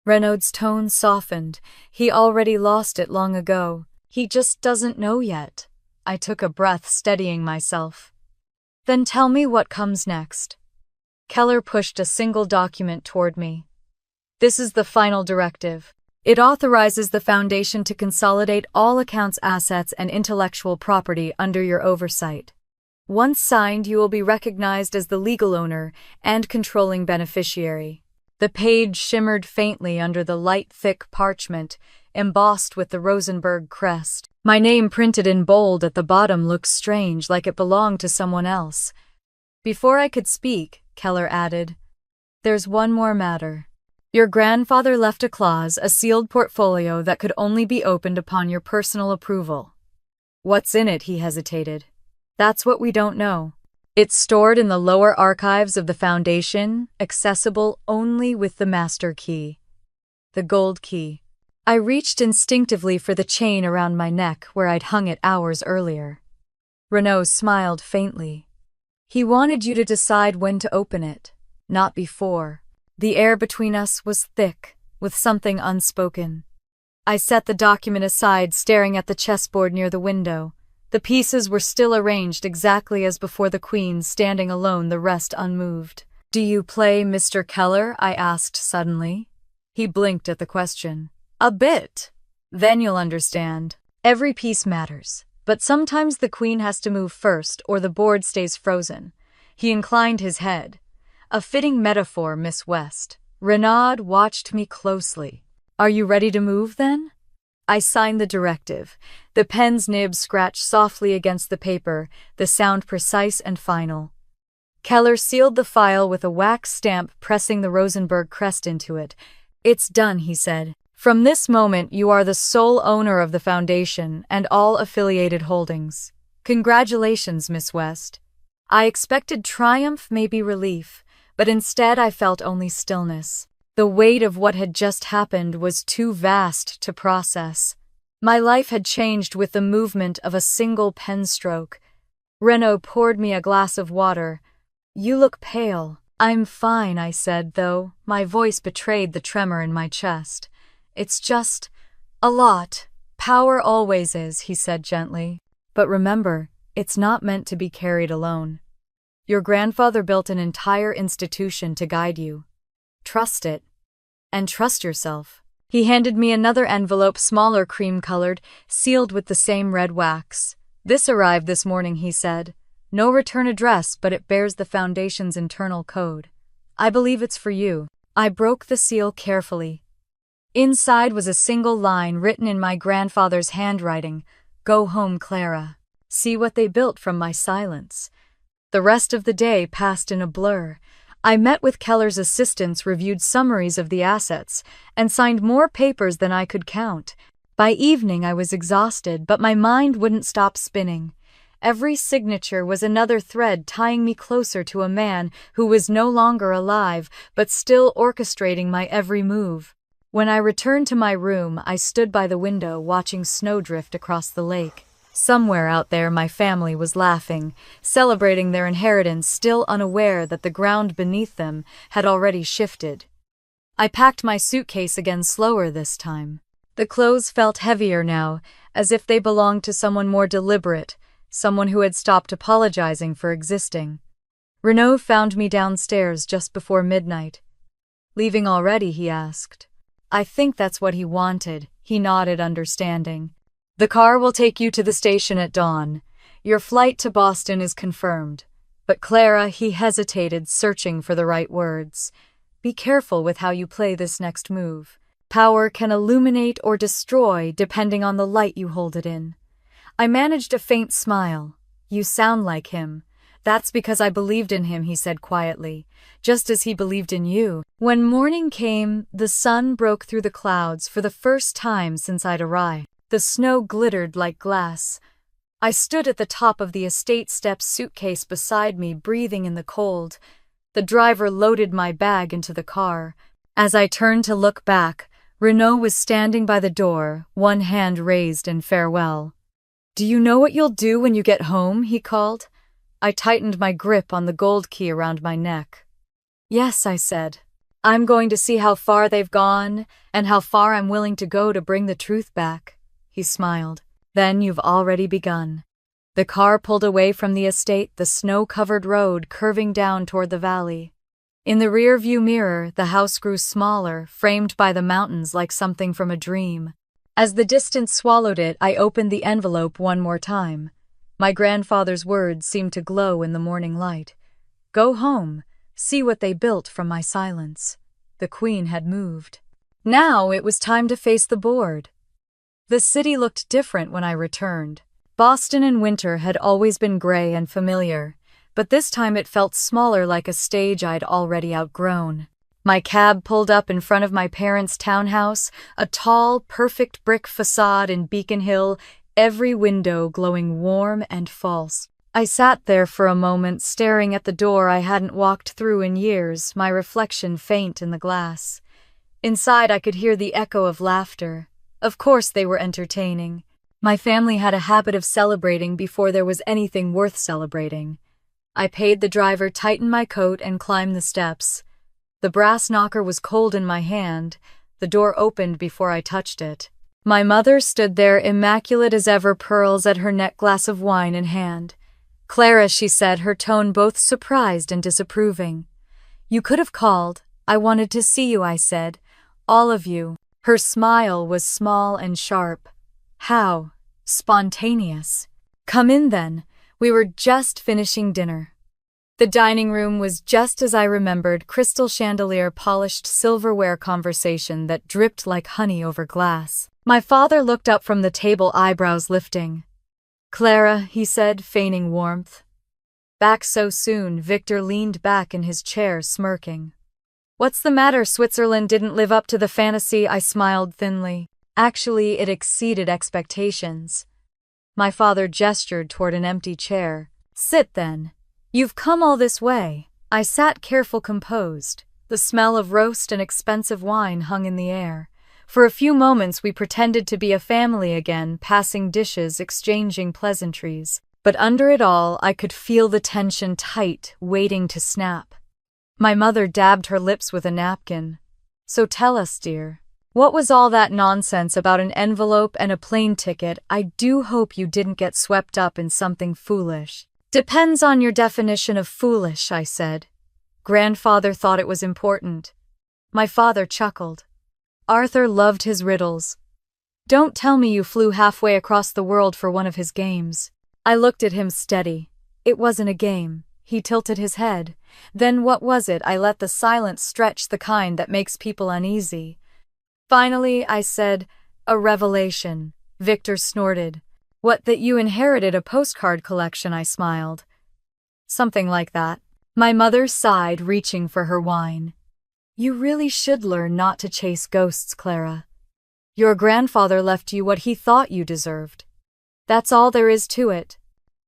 Renaud's tone softened. He already lost it long ago. He just doesn't know yet. I took a breath, steadying myself. Then tell me what comes next. Keller pushed a single document toward me. This is the final directive. It authorizes the Foundation to consolidate all accounts, assets, and intellectual property under your oversight. Once signed, you will be recognized as the legal owner and controlling beneficiary. The page shimmered faintly under the light, thick parchment, embossed with the Rosenberg crest. My name printed in bold at the bottom looked strange, like it belonged to someone else. Before I could speak, Keller added, "There's one more matter. Your grandfather left a clause, a sealed portfolio that could only be opened upon your personal approval." "What's in it?" he hesitated. "That's what we don't know. It's stored in the lower archives of the Foundation, accessible only with the master key." The gold key. I reached instinctively for the chain around my neck where I'd hung it hours earlier. Renaud smiled faintly. "He wanted you to decide when to open it, not before." The air between us was thick, with something unspoken. I set the document aside, staring at the chessboard near the window. The pieces were still arranged exactly as before, the queen standing alone, the rest unmoved. "Do you play, Mr. Keller?" I asked suddenly. He blinked at the question. "A bit. Then you'll understand. Every piece matters, but sometimes the queen has to move first or the board stays frozen." He inclined his head. "A fitting metaphor, Miss West." Renaud watched me closely. "Are you ready to move then?" I signed the directive. The pen's nib scratched softly against the paper, the sound precise and final. Keller sealed the file with a wax stamp, pressing the Rosenberg crest into it. "It's done," he said. "From this moment you are the sole owner of the foundation and all affiliated holdings. Congratulations, Miss West." I expected triumph, maybe relief, but instead I felt only stillness. The weight of what had just happened was too vast to process. My life had changed with the movement of a single pen stroke. Renaud poured me a glass of water. "You look pale." "I'm fine," I said, though my voice betrayed the tremor in my chest. "It's just a lot. Power always is," he said gently. "But remember, it's not meant to be carried alone. Your grandfather built an entire institution to guide you. Trust it. And trust yourself." He handed me another envelope, smaller, cream-colored, sealed with the same red wax. "This arrived this morning," he said. "No return address, but it bears the foundation's internal code. I believe it's for you." I broke the seal carefully. Inside was a single line written in my grandfather's handwriting: "Go home, Clara. See what they built from my silence." The rest of the day passed in a blur. I met with Keller's assistants, reviewed summaries of the assets, and signed more papers than I could count. By evening I was exhausted, but my mind wouldn't stop spinning. Every signature was another thread tying me closer to a man who was no longer alive, but still orchestrating my every move. When I returned to my room, I stood by the window watching snow drift across the lake. Somewhere out there my family was laughing, celebrating their inheritance, still unaware that the ground beneath them had already shifted. I packed my suitcase again, slower this time. The clothes felt heavier now, as if they belonged to someone more deliberate, someone who had stopped apologizing for existing. Renaud found me downstairs just before midnight. "Leaving already?" he asked. "I think that's what he wanted," he nodded, understanding. "The car will take you to the station at dawn. Your flight to Boston is confirmed." "But Clara," he hesitated, searching for the right words. "Be careful with how you play this next move. Power can illuminate or destroy depending on the light you hold it in." I managed a faint smile. "You sound like him." "That's because I believed in him," he said quietly, "just as he believed in you." When morning came, the sun broke through the clouds for the first time since I'd arrived. The snow glittered like glass. I stood at the top of the estate steps, suitcase beside me, breathing in the cold. The driver loaded my bag into the car. As I turned to look back, Renaud was standing by the door, one hand raised in farewell. "Do you know what you'll do when you get home?" he called. I tightened my grip on the gold key around my neck. "Yes," I said. "I'm going to see how far they've gone and how far I'm willing to go to bring the truth back." He smiled. "Then you've already begun." The car pulled away from the estate, the snow-covered road curving down toward the valley. In the rear-view mirror, the house grew smaller, framed by the mountains like something from a dream. As the distance swallowed it, I opened the envelope one more time. My grandfather's words seemed to glow in the morning light. "Go home. See what they built from my silence." The Queen had moved. Now it was time to face the board. The city looked different when I returned. Boston in winter had always been gray and familiar, but this time it felt smaller, like a stage I'd already outgrown. My cab pulled up in front of my parents' townhouse, a tall, perfect brick facade in Beacon Hill, every window glowing warm and false. I sat there for a moment, staring at the door I hadn't walked through in years, my reflection faint in the glass. Inside I could hear the echo of laughter. Of course they were entertaining. My family had a habit of celebrating before there was anything worth celebrating. I paid the driver, tightened my coat, and climbed the steps. The brass knocker was cold in my hand. The door opened before I touched it. My mother stood there, immaculate as ever, pearls at her neck, glass of wine in hand. "Clara," she said, her tone both surprised and disapproving. "You could have called. I wanted to see you," I said. "All of you." Her smile was small and sharp. "How spontaneous. Come in then. We were just finishing dinner." The dining room was just as I remembered, crystal chandelier, polished silverware, conversation that dripped like honey over glass. My father looked up from the table, eyebrows lifting. "Clara," he said, feigning warmth. "Back so soon?" Victor leaned back in his chair, smirking. "What's the matter? Switzerland didn't live up to the fantasy," I smiled thinly. "Actually, it exceeded expectations." My father gestured toward an empty chair. "Sit then. You've come all this way." I sat careful, composed. The smell of roast and expensive wine hung in the air. For a few moments we pretended to be a family again, passing dishes, exchanging pleasantries. But under it all, I could feel the tension tight, waiting to snap. My mother dabbed her lips with a napkin. "So tell us, dear. What was all that nonsense about an envelope and a plane ticket? I do hope you didn't get swept up in something foolish." "Depends on your definition of foolish," I said. "Grandfather thought it was important." My father chuckled. Arthur loved his riddles. "Don't tell me you flew halfway across the world for one of his games." I looked at him steady. "It wasn't a game." He tilted his head. "Then what was it?" I let the silence stretch, the kind that makes people uneasy. "Finally," I said, "a revelation." Victor snorted. "What, that you inherited a postcard collection?" I smiled. "Something like that." My mother sighed, reaching for her wine. "You really should learn not to chase ghosts, Clara. Your grandfather left you what he thought you deserved. That's all there is to it."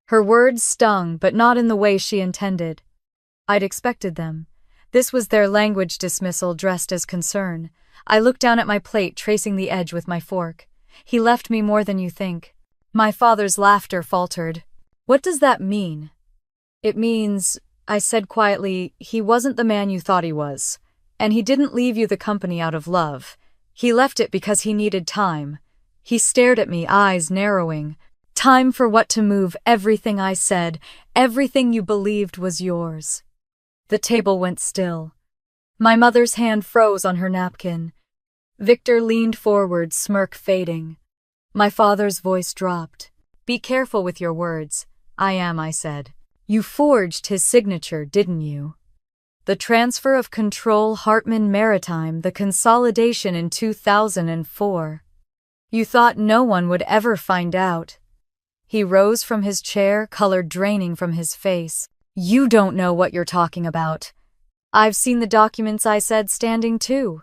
Her words stung, but not in the way she intended. I'd expected them. This was their language, dismissal dressed as concern. I looked down at my plate, tracing the edge with my fork. "He left me more than you think." My father's laughter faltered. "What does that mean?" "It means," I said quietly, "he wasn't the man you thought he was. And he didn't leave you the company out of love. He left it because he needed time." He stared at me, eyes narrowing. "Time for what? To move everything," I said. "Everything you believed was yours." The table went still. My mother's hand froze on her napkin. Victor leaned forward, smirk fading. My father's voice dropped. "Be careful with your words." "I am," I said. "You forged his signature, didn't you? The transfer of control, Hartman Maritime, the consolidation in 2004. You thought no one would ever find out." He rose from his chair, color draining from his face. "You don't know what you're talking about." "I've seen the documents," I said, standing too.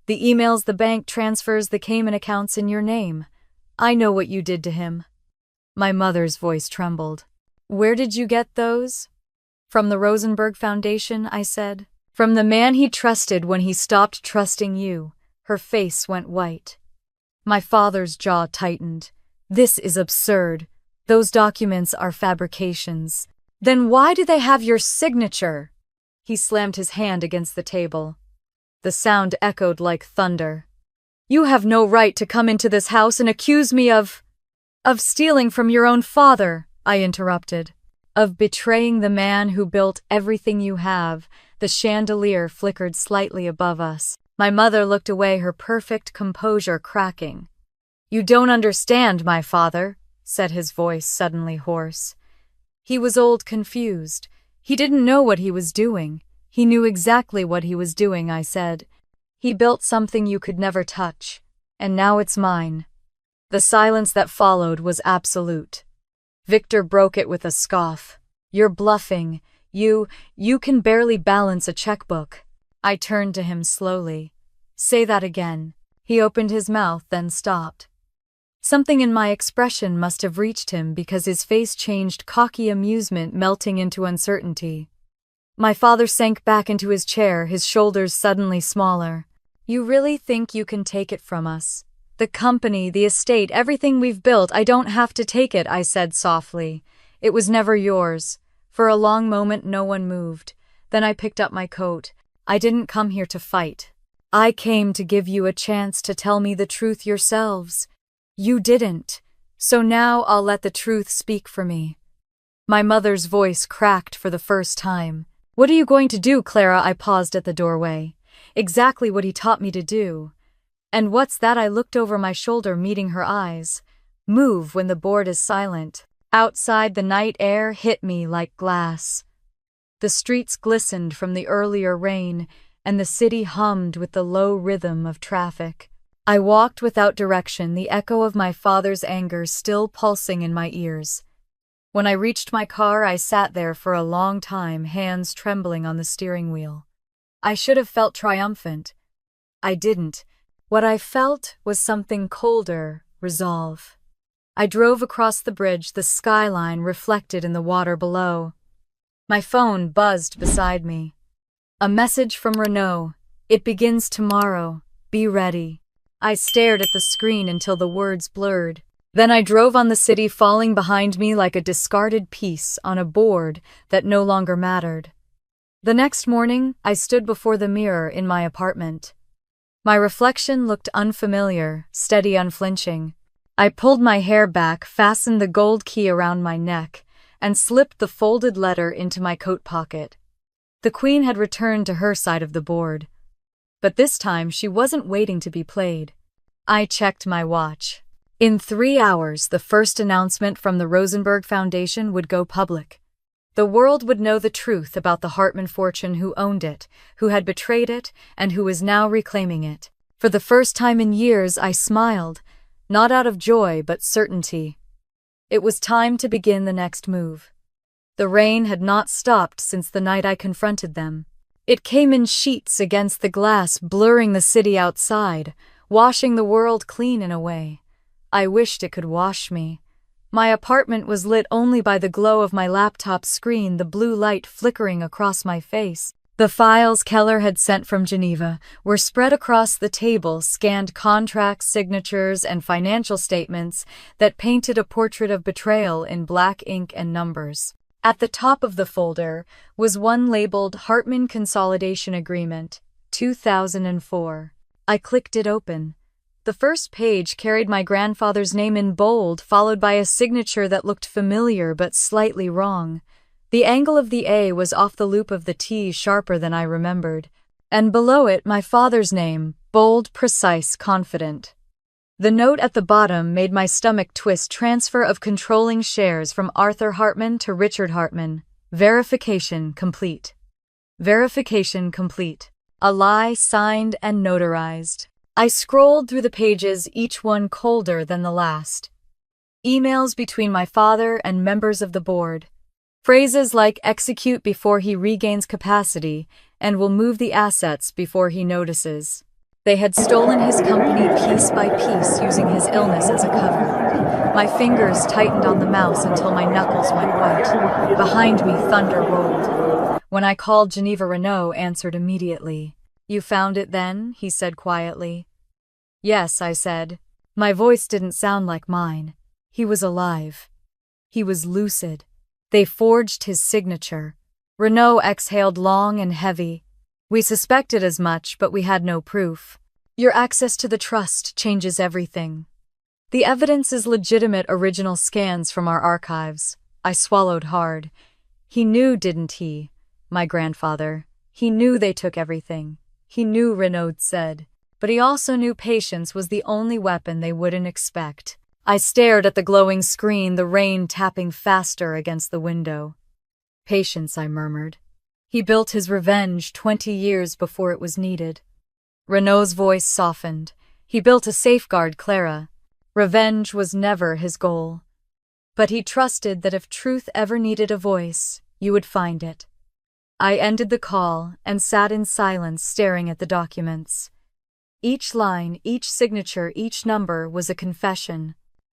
"The emails, the bank transfers, the Cayman accounts in your name. I know what you did to him." My mother's voice trembled. "Where did you get those?" "From the Rosenberg Foundation," I said. "From the man he trusted when he stopped trusting you." Her face went white. My father's jaw tightened. "This is absurd. Those documents are fabrications." "Then why do they have your signature?" He slammed his hand against the table. The sound echoed like thunder. "You have no right to come into this house and accuse me of stealing from your own father," I interrupted. "Of betraying the man who built everything you have." The chandelier flickered slightly above us. My mother looked away, her perfect composure cracking. "You don't understand, my father," said his voice suddenly hoarse. He was old, confused. He didn't know what he was doing. "He knew exactly what he was doing," I said. "He built something you could never touch, and now it's mine." The silence that followed was absolute. Victor broke it with a scoff. "You're bluffing. You can barely balance a checkbook." I turned to him slowly. "Say that again." He opened his mouth, then stopped. Something in my expression must have reached him, because his face changed, cocky amusement melting into uncertainty. My father sank back into his chair, his shoulders suddenly smaller. "You really think you can take it from us? The company, the estate, everything we've built. I don't have to take it," I said softly. "It was never yours." For a long moment no one moved. Then I picked up my coat. "I didn't come here to fight. I came to give you a chance to tell me the truth yourselves. You didn't. So now I'll let the truth speak for me." My mother's voice cracked for the first time. "What are you going to do, Clara?" I paused at the doorway. "Exactly what he taught me to do." "And what's that?" I looked over my shoulder, meeting her eyes. "Move when the board is silent." Outside, the night air hit me like glass. The streets glistened from the earlier rain, and the city hummed with the low rhythm of traffic. I walked without direction, the echo of my father's anger still pulsing in my ears. When I reached my car, I sat there for a long time, hands trembling on the steering wheel. I should have felt triumphant. I didn't. What I felt was something colder, resolve. I drove across the bridge, the skyline reflected in the water below. My phone buzzed beside me. A message from Renault. It begins tomorrow. Be ready. I stared at the screen until the words blurred. Then I drove on the city, falling behind me like a discarded piece on a board that no longer mattered. The next morning, I stood before the mirror in my apartment. My reflection looked unfamiliar, steady, unflinching. I pulled my hair back, fastened the gold key around my neck, and slipped the folded letter into my coat pocket. The Queen had returned to her side of the board. But this time she wasn't waiting to be played. I checked my watch. In 3 hours, the first announcement from the Rosenberg Foundation would go public. The world would know the truth about the Hartman fortune, who owned it, who had betrayed it, and who was now reclaiming it. For the first time in years, I smiled, not out of joy but certainty. It was time to begin the next move. The rain had not stopped since the night I confronted them. It came in sheets against the glass, blurring the city outside, washing the world clean in a way. I wished it could wash me. My apartment was lit only by the glow of my laptop screen, the blue light flickering across my face. The files Keller had sent from Geneva were spread across the table, scanned contracts, signatures, and financial statements that painted a portrait of betrayal in black ink and numbers. At the top of the folder was one labeled Hartman Consolidation Agreement, 2004. I clicked it open. The first page carried my grandfather's name in bold, followed by a signature that looked familiar but slightly wrong. The angle of the A was off the loop of the T, sharper than I remembered. And below it, my father's name, bold, precise, confident. The note at the bottom made my stomach twist. Transfer of controlling shares from Arthur Hartman to Richard Hartman. Verification complete. Verification complete. A lie signed and notarized. I scrolled through the pages, each one colder than the last. Emails between my father and members of the board. Phrases like execute before he regains capacity and will move the assets before he notices. They had stolen his company piece by piece, using his illness as a cover. My fingers tightened on the mouse until my knuckles went white. Behind me, thunder rolled. When I called Geneva, Renault answered immediately. "You found it then?" he said quietly. "Yes," I said. My voice didn't sound like mine. He was alive. He was lucid. They forged his signature. Renault exhaled long and heavy. "We suspected as much, but we had no proof. Your access to the trust changes everything. The evidence is legitimate original scans from our archives." I swallowed hard. He knew, didn't he? My grandfather. He knew they took everything. He knew, Renaud said. But he also knew patience was the only weapon they wouldn't expect. I stared at the glowing screen, the rain tapping faster against the window. "Patience," I murmured. "He built his revenge 20 years before it was needed." Renaud's voice softened. "He built a safeguard, Clara. Revenge was never his goal. But he trusted that if truth ever needed a voice, you would find it." I ended the call and sat in silence, staring at the documents. Each line, each signature, each number was a confession.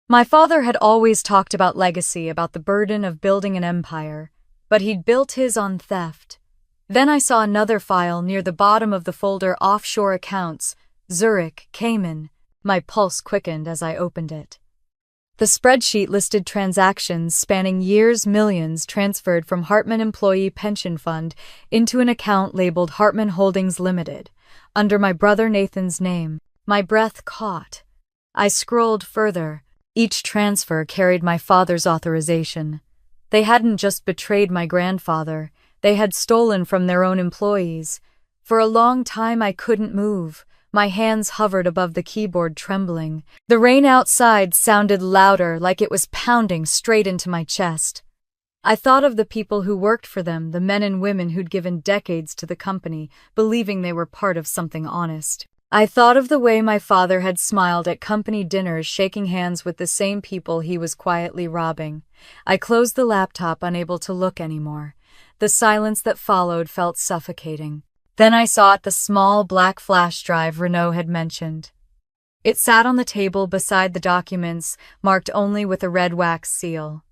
My father had always talked about legacy, about the burden of building an empire, but he'd built his on theft. Then I saw another file near the bottom of the folder, offshore accounts, Zurich, Cayman. My pulse quickened as I opened it. The spreadsheet listed transactions spanning years, millions transferred from Hartman Employee Pension Fund into an account labeled Hartman Holdings Limited, under my brother Nathan's name. My breath caught. I scrolled further. Each transfer carried my father's authorization. They hadn't just betrayed my grandfather, they had stolen from their own employees. For a long time I couldn't move. My hands hovered above the keyboard, trembling. The rain outside sounded louder, like it was pounding straight into my chest. I thought of the people who worked for them, the men and women who'd given decades to the company, believing they were part of something honest. I thought of the way my father had smiled at company dinners, shaking hands with the same people he was quietly robbing. I closed the laptop, unable to look anymore. The silence that followed felt suffocating. Then I saw the small black flash drive Renaud had mentioned. It sat on the table beside the documents, marked only with a red wax seal.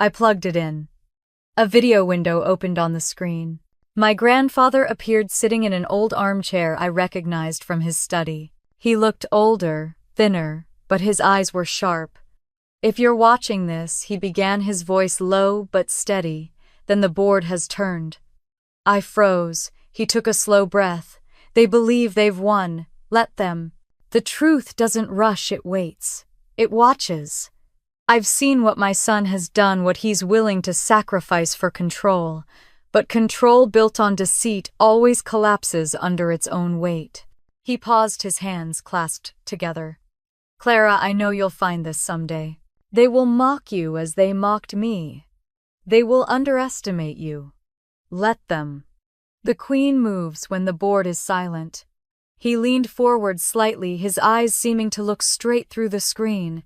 I plugged it in. A video window opened on the screen. My grandfather appeared sitting in an old armchair I recognized from his study. He looked older, thinner, but his eyes were sharp. "If you're watching this," he began, his voice low but steady, "then the board has turned." I froze. He took a slow breath. "They believe they've won. Let them. The truth doesn't rush, it waits. It watches. I've seen what my son has done, what he's willing to sacrifice for control. But control built on deceit always collapses under its own weight." He paused, his hands clasped together. "Clara, I know you'll find this someday. They will mock you as they mocked me. They will underestimate you. Let them." The Queen moves when the board is silent. He leaned forward slightly, his eyes seeming to look straight through the screen.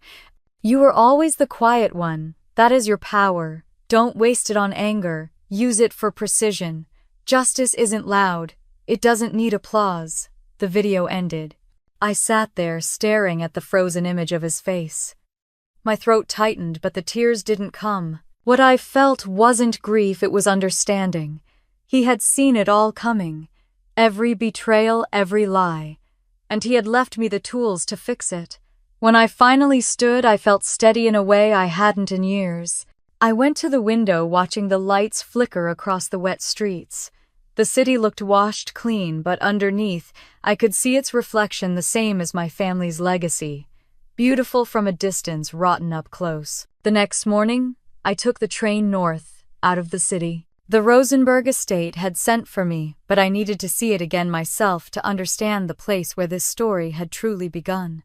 "You are always the quiet one. That is your power. Don't waste it on anger. Use it for precision. Justice isn't loud. It doesn't need applause." The video ended. I sat there, staring at the frozen image of his face. My throat tightened, but the tears didn't come. What I felt wasn't grief, it was understanding. He had seen it all coming. Every betrayal, every lie. And he had left me the tools to fix it. When I finally stood, I felt steady in a way I hadn't in years. I went to the window, watching the lights flicker across the wet streets. The city looked washed clean, but underneath, I could see its reflection, the same as my family's legacy. Beautiful from a distance, rotten up close. The next morning, I took the train north, out of the city. The Rosenberg estate had sent for me, but I needed to see it again myself to understand the place where this story had truly begun.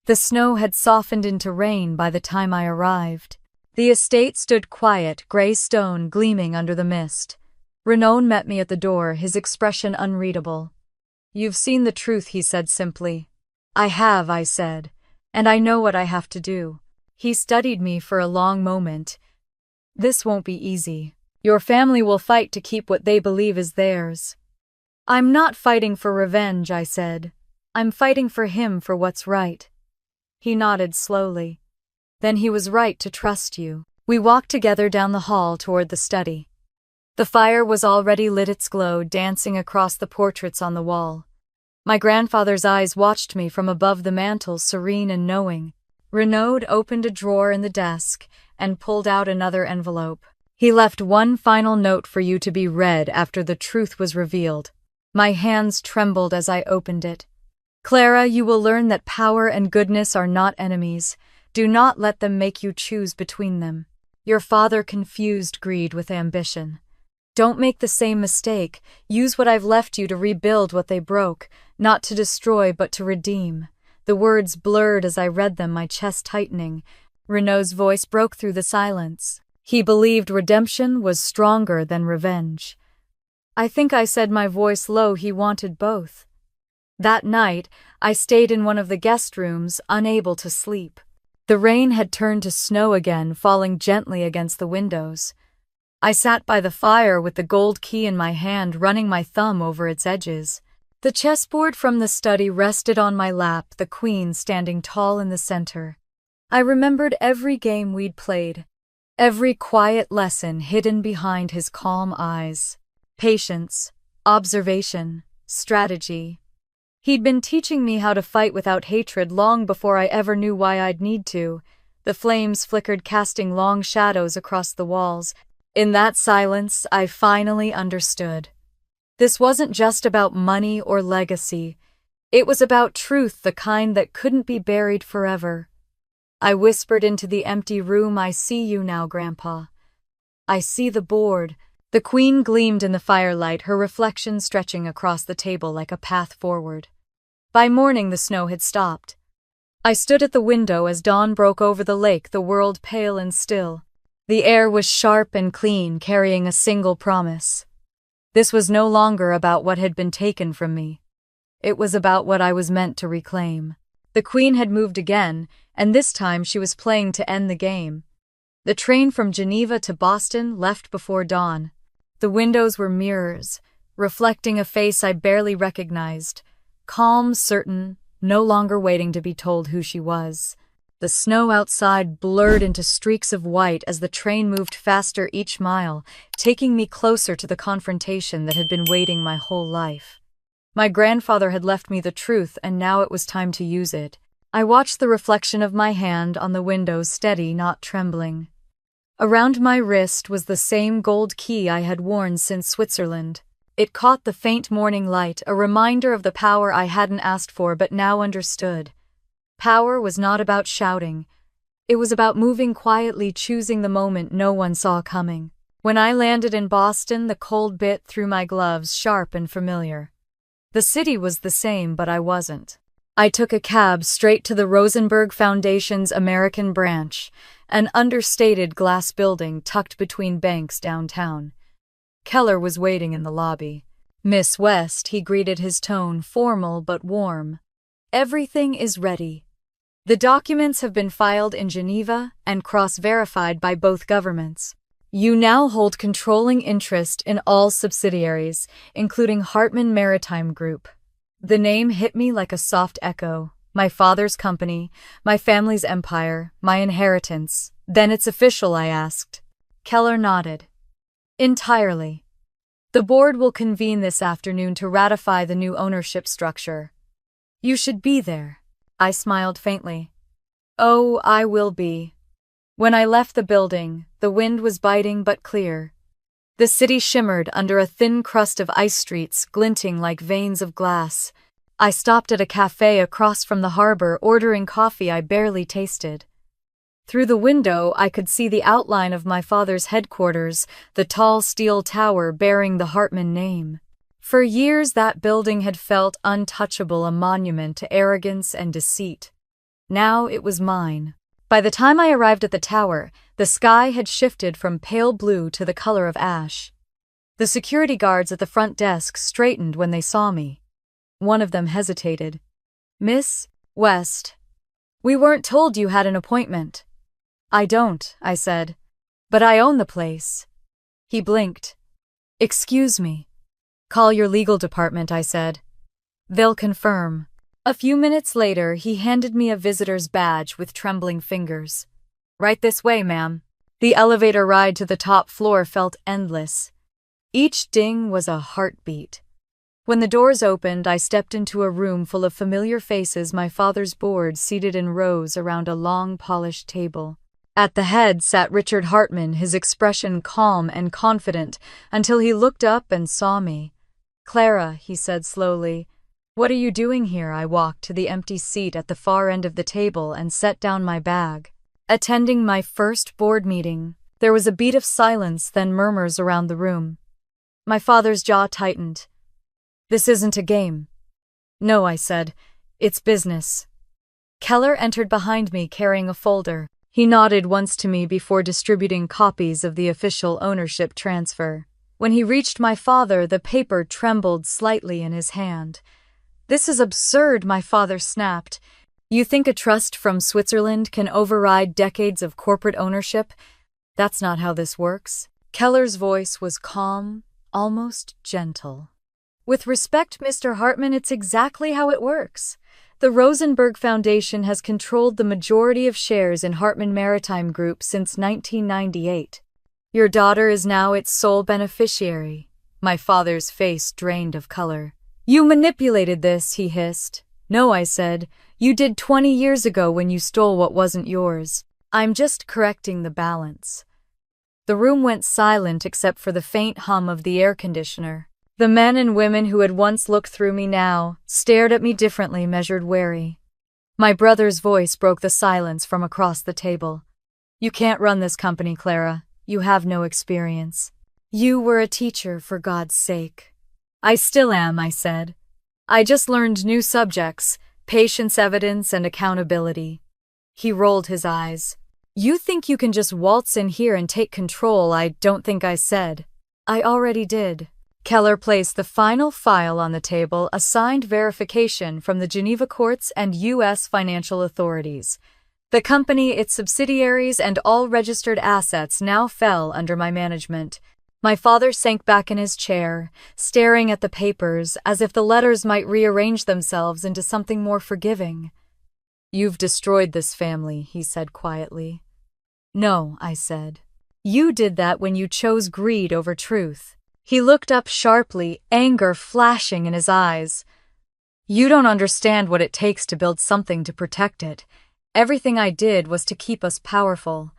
The snow had softened into rain by the time I arrived. The estate stood quiet, gray stone gleaming under the mist. Renaud met me at the door, his expression unreadable. "You've seen the truth," he said simply. "I have," I said, "and I know what I have to do." He studied me for a long moment. "This won't be easy. Your family will fight to keep what they believe is theirs." "I'm not fighting for revenge," I said. "I'm fighting for him, for what's right." He nodded slowly. "Then he was right to trust you." We walked together down the hall toward the study. The fire was already lit, its glow dancing across the portraits on the wall. My grandfather's eyes watched me from above the mantel, serene and knowing. Renaud opened a drawer in the desk and pulled out another envelope. "He left one final note for you to be read after the truth was revealed." My hands trembled as I opened it. "Clara, you will learn that power and goodness are not enemies. Do not let them make you choose between them. Your father confused greed with ambition. Don't make the same mistake. Use what I've left you to rebuild what they broke, not to destroy but to redeem." The words blurred as I read them, my chest tightening. Renaud's voice broke through the silence. He believed redemption was stronger than revenge. I think I said, my voice low, he wanted both. That night, I stayed in one of the guest rooms, unable to sleep. The rain had turned to snow again, falling gently against the windows. I sat by the fire with the gold key in my hand, running my thumb over its edges. The chessboard from the study rested on my lap, the queen standing tall in the center. I remembered every game we'd played, every quiet lesson hidden behind his calm eyes. Patience, observation, strategy. He'd been teaching me how to fight without hatred long before I ever knew why I'd need to. The flames flickered, casting long shadows across the walls. In that silence, I finally understood. This wasn't just about money or legacy. It was about truth, the kind that couldn't be buried forever. I whispered into the empty room, "I see you now, Grandpa. I see the board." The queen gleamed in the firelight, her reflection stretching across the table like a path forward. By morning, the snow had stopped. I stood at the window as dawn broke over the lake, the world pale and still. The air was sharp and clean, carrying a single promise. This was no longer about what had been taken from me. It was about what I was meant to reclaim. The Queen had moved again, and this time she was playing to end the game. The train from Geneva to Boston left before dawn. The windows were mirrors, reflecting a face I barely recognized, calm, certain, no longer waiting to be told who she was. The snow outside blurred into streaks of white as the train moved faster each mile, taking me closer to the confrontation that had been waiting my whole life. My grandfather had left me the truth, and now it was time to use it. I watched the reflection of my hand on the window, steady, not trembling. Around my wrist was the same gold key I had worn since Switzerland. It caught the faint morning light, a reminder of the power I hadn't asked for but now understood. Power was not about shouting. It was about moving quietly, choosing the moment no one saw coming. When I landed in Boston, the cold bit through my gloves, sharp and familiar. The city was the same, but I wasn't. I took a cab straight to the Rosenberg Foundation's American branch, an understated glass building tucked between banks downtown. Keller was waiting in the lobby. "Miss West," he greeted, his tone formal but warm. "Everything is ready. The documents have been filed in Geneva and cross-verified by both governments. You now hold controlling interest in all subsidiaries, including Hartman Maritime Group." The name hit me like a soft echo. My father's company, my family's empire, my inheritance. "Then it's official?" I asked. Keller nodded. "Entirely. The board will convene this afternoon to ratify the new ownership structure. You should be there." I smiled faintly. "Oh, I will be." When I left the building, the wind was biting but clear. The city shimmered under a thin crust of ice, streets glinting like veins of glass. I stopped at a cafe across from the harbor, ordering coffee I barely tasted. Through the window, I could see the outline of my father's headquarters, the tall steel tower bearing the Hartman name. For years, that building had felt untouchable, a monument to arrogance and deceit. Now it was mine. By the time I arrived at the tower, the sky had shifted from pale blue to the color of ash. The security guards at the front desk straightened when they saw me. One of them hesitated. "Miss West, we weren't told you had an appointment." "I don't," I said. "But I own the place." He blinked. "Excuse me." "Call your legal department," I said. "They'll confirm." A few minutes later, he handed me a visitor's badge with trembling fingers. "Right this way, ma'am." The elevator ride to the top floor felt endless. Each ding was a heartbeat. When the doors opened, I stepped into a room full of familiar faces, my father's board seated in rows around a long, polished table. At the head sat Richard Hartman, his expression calm and confident, until he looked up and saw me. "Clara," he said slowly, "what are you doing here?" I walked to the empty seat at the far end of the table and set down my bag. "Attending my first board meeting." There was a beat of silence, then murmurs around the room. My father's jaw tightened. "This isn't a game." "No," I said. "It's business." Keller entered behind me carrying a folder. He nodded once to me before distributing copies of the official ownership transfer. When he reached my father, the paper trembled slightly in his hand. "This is absurd," my father snapped. "You think a trust from Switzerland can override decades of corporate ownership? That's not how this works." Keller's voice was calm, almost gentle. "With respect, Mr. Hartman, it's exactly how it works. The Rosenberg Foundation has controlled the majority of shares in Hartman Maritime Group since 1998. Your daughter is now its sole beneficiary." My father's face drained of color. "You manipulated this," he hissed. "No," I said. "You did 20 years ago when you stole what wasn't yours. I'm just correcting the balance." The room went silent except for the faint hum of the air conditioner. The men and women who had once looked through me now stared at me differently, measured wary. My brother's voice broke the silence from across the table. "You can't run this company, Clara. You have no experience. You were a teacher, for God's sake." "I still am," I said. "I just learned new subjects, patience, evidence, and accountability." He rolled his eyes. "You think you can just waltz in here and take control?" "I don't think I said." "I already did." Keller placed the final file on the table, a signed verification from the Geneva courts and U.S. financial authorities. The company, its subsidiaries, and all registered assets now fell under my management. My father sank back in his chair, staring at the papers as if the letters might rearrange themselves into something more forgiving. "You've destroyed this family," he said quietly. "No," I said. "You did that when you chose greed over truth." He looked up sharply, anger flashing in his eyes. "You don't understand what it takes to build something to protect it. Everything I did was to keep us powerful.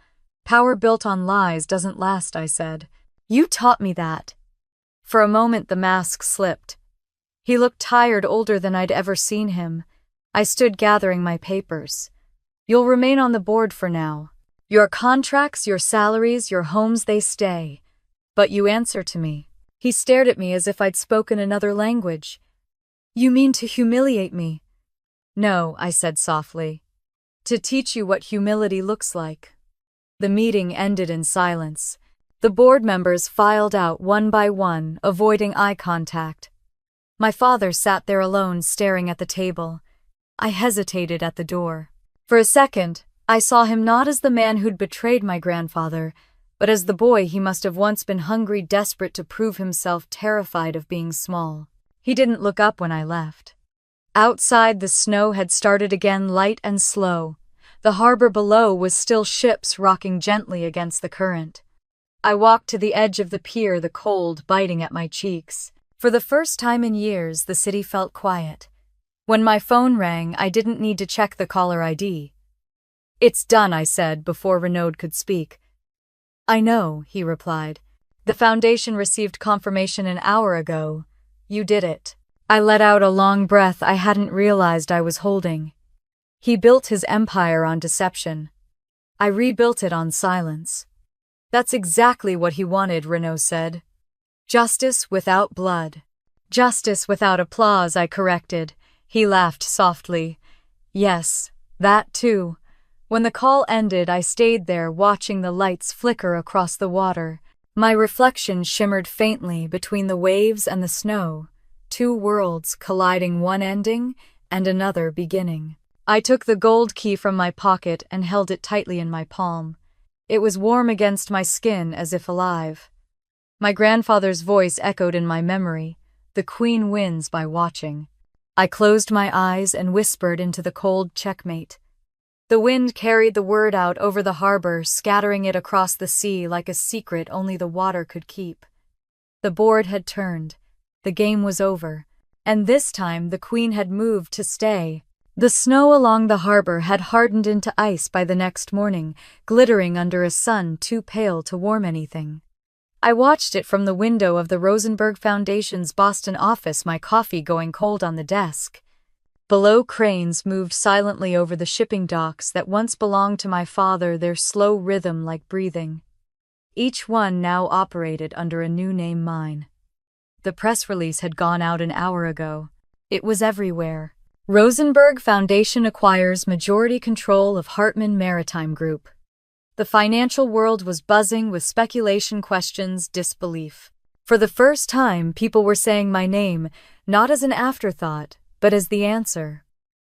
Power built on lies doesn't last," I said. "You taught me that." For a moment the mask slipped. He looked tired, older than I'd ever seen him. I stood gathering my papers. "You'll remain on the board for now. Your contracts, your salaries, your homes, they stay. But you answer to me." He stared at me as if I'd spoken another language. "You mean to humiliate me?" "No," I said softly. "To teach you what humility looks like." The meeting ended in silence. The board members filed out one by one, avoiding eye contact. My father sat there alone, staring at the table. I hesitated at the door. For a second, I saw him not as the man who'd betrayed my grandfather, but as the boy he must have once been, hungry, desperate to prove himself, terrified of being small. He didn't look up when I left. Outside, the snow had started again, light and slow. The harbor below was still, ships rocking gently against the current. I walked to the edge of the pier, the cold biting at my cheeks. For the first time in years, the city felt quiet. When my phone rang, I didn't need to check the caller ID. "It's done," I said before Renaud could speak. "I know," he replied. "The foundation received confirmation an hour ago. You did it." I let out a long breath I hadn't realized I was holding. He built his empire on deception. I rebuilt it on silence. "That's exactly what he wanted," Renaud said. "Justice without blood." "Justice without applause," I corrected. He laughed softly. "Yes, that too." When the call ended, I stayed there, watching the lights flicker across the water. My reflection shimmered faintly between the waves and the snow, two worlds colliding, one ending and another beginning. I took the gold key from my pocket and held it tightly in my palm. It was warm against my skin, as if alive. My grandfather's voice echoed in my memory. "The Queen wins by watching." I closed my eyes and whispered into the cold checkmate. The wind carried the word out over the harbor, scattering it across the sea like a secret only the water could keep. The board had turned. The game was over. And this time the Queen had moved to stay. The snow along the harbor had hardened into ice by the next morning, glittering under a sun too pale to warm anything. I watched it from the window of the Rosenberg Foundation's Boston office, my coffee going cold on the desk. Below, cranes moved silently over the shipping docks that once belonged to my father, their slow rhythm like breathing. Each one now operated under a new name, mine. The press release had gone out an hour ago. It was everywhere. Rosenberg Foundation acquires majority control of Hartman Maritime Group. The financial world was buzzing with speculation, questions, disbelief. For the first time, people were saying my name, not as an afterthought, but as the answer.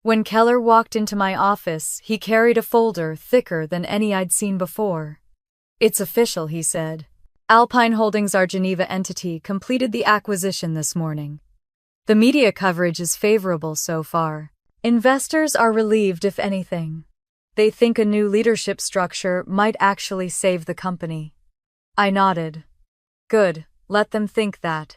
When Keller walked into my office, he carried a folder thicker than any I'd seen before. "It's official," he said. "Alpine Holdings, our Geneva entity, completed the acquisition this morning. The media coverage is favorable so far. Investors are relieved, if anything. They think a new leadership structure might actually save the company." I nodded. "Good, let them think that."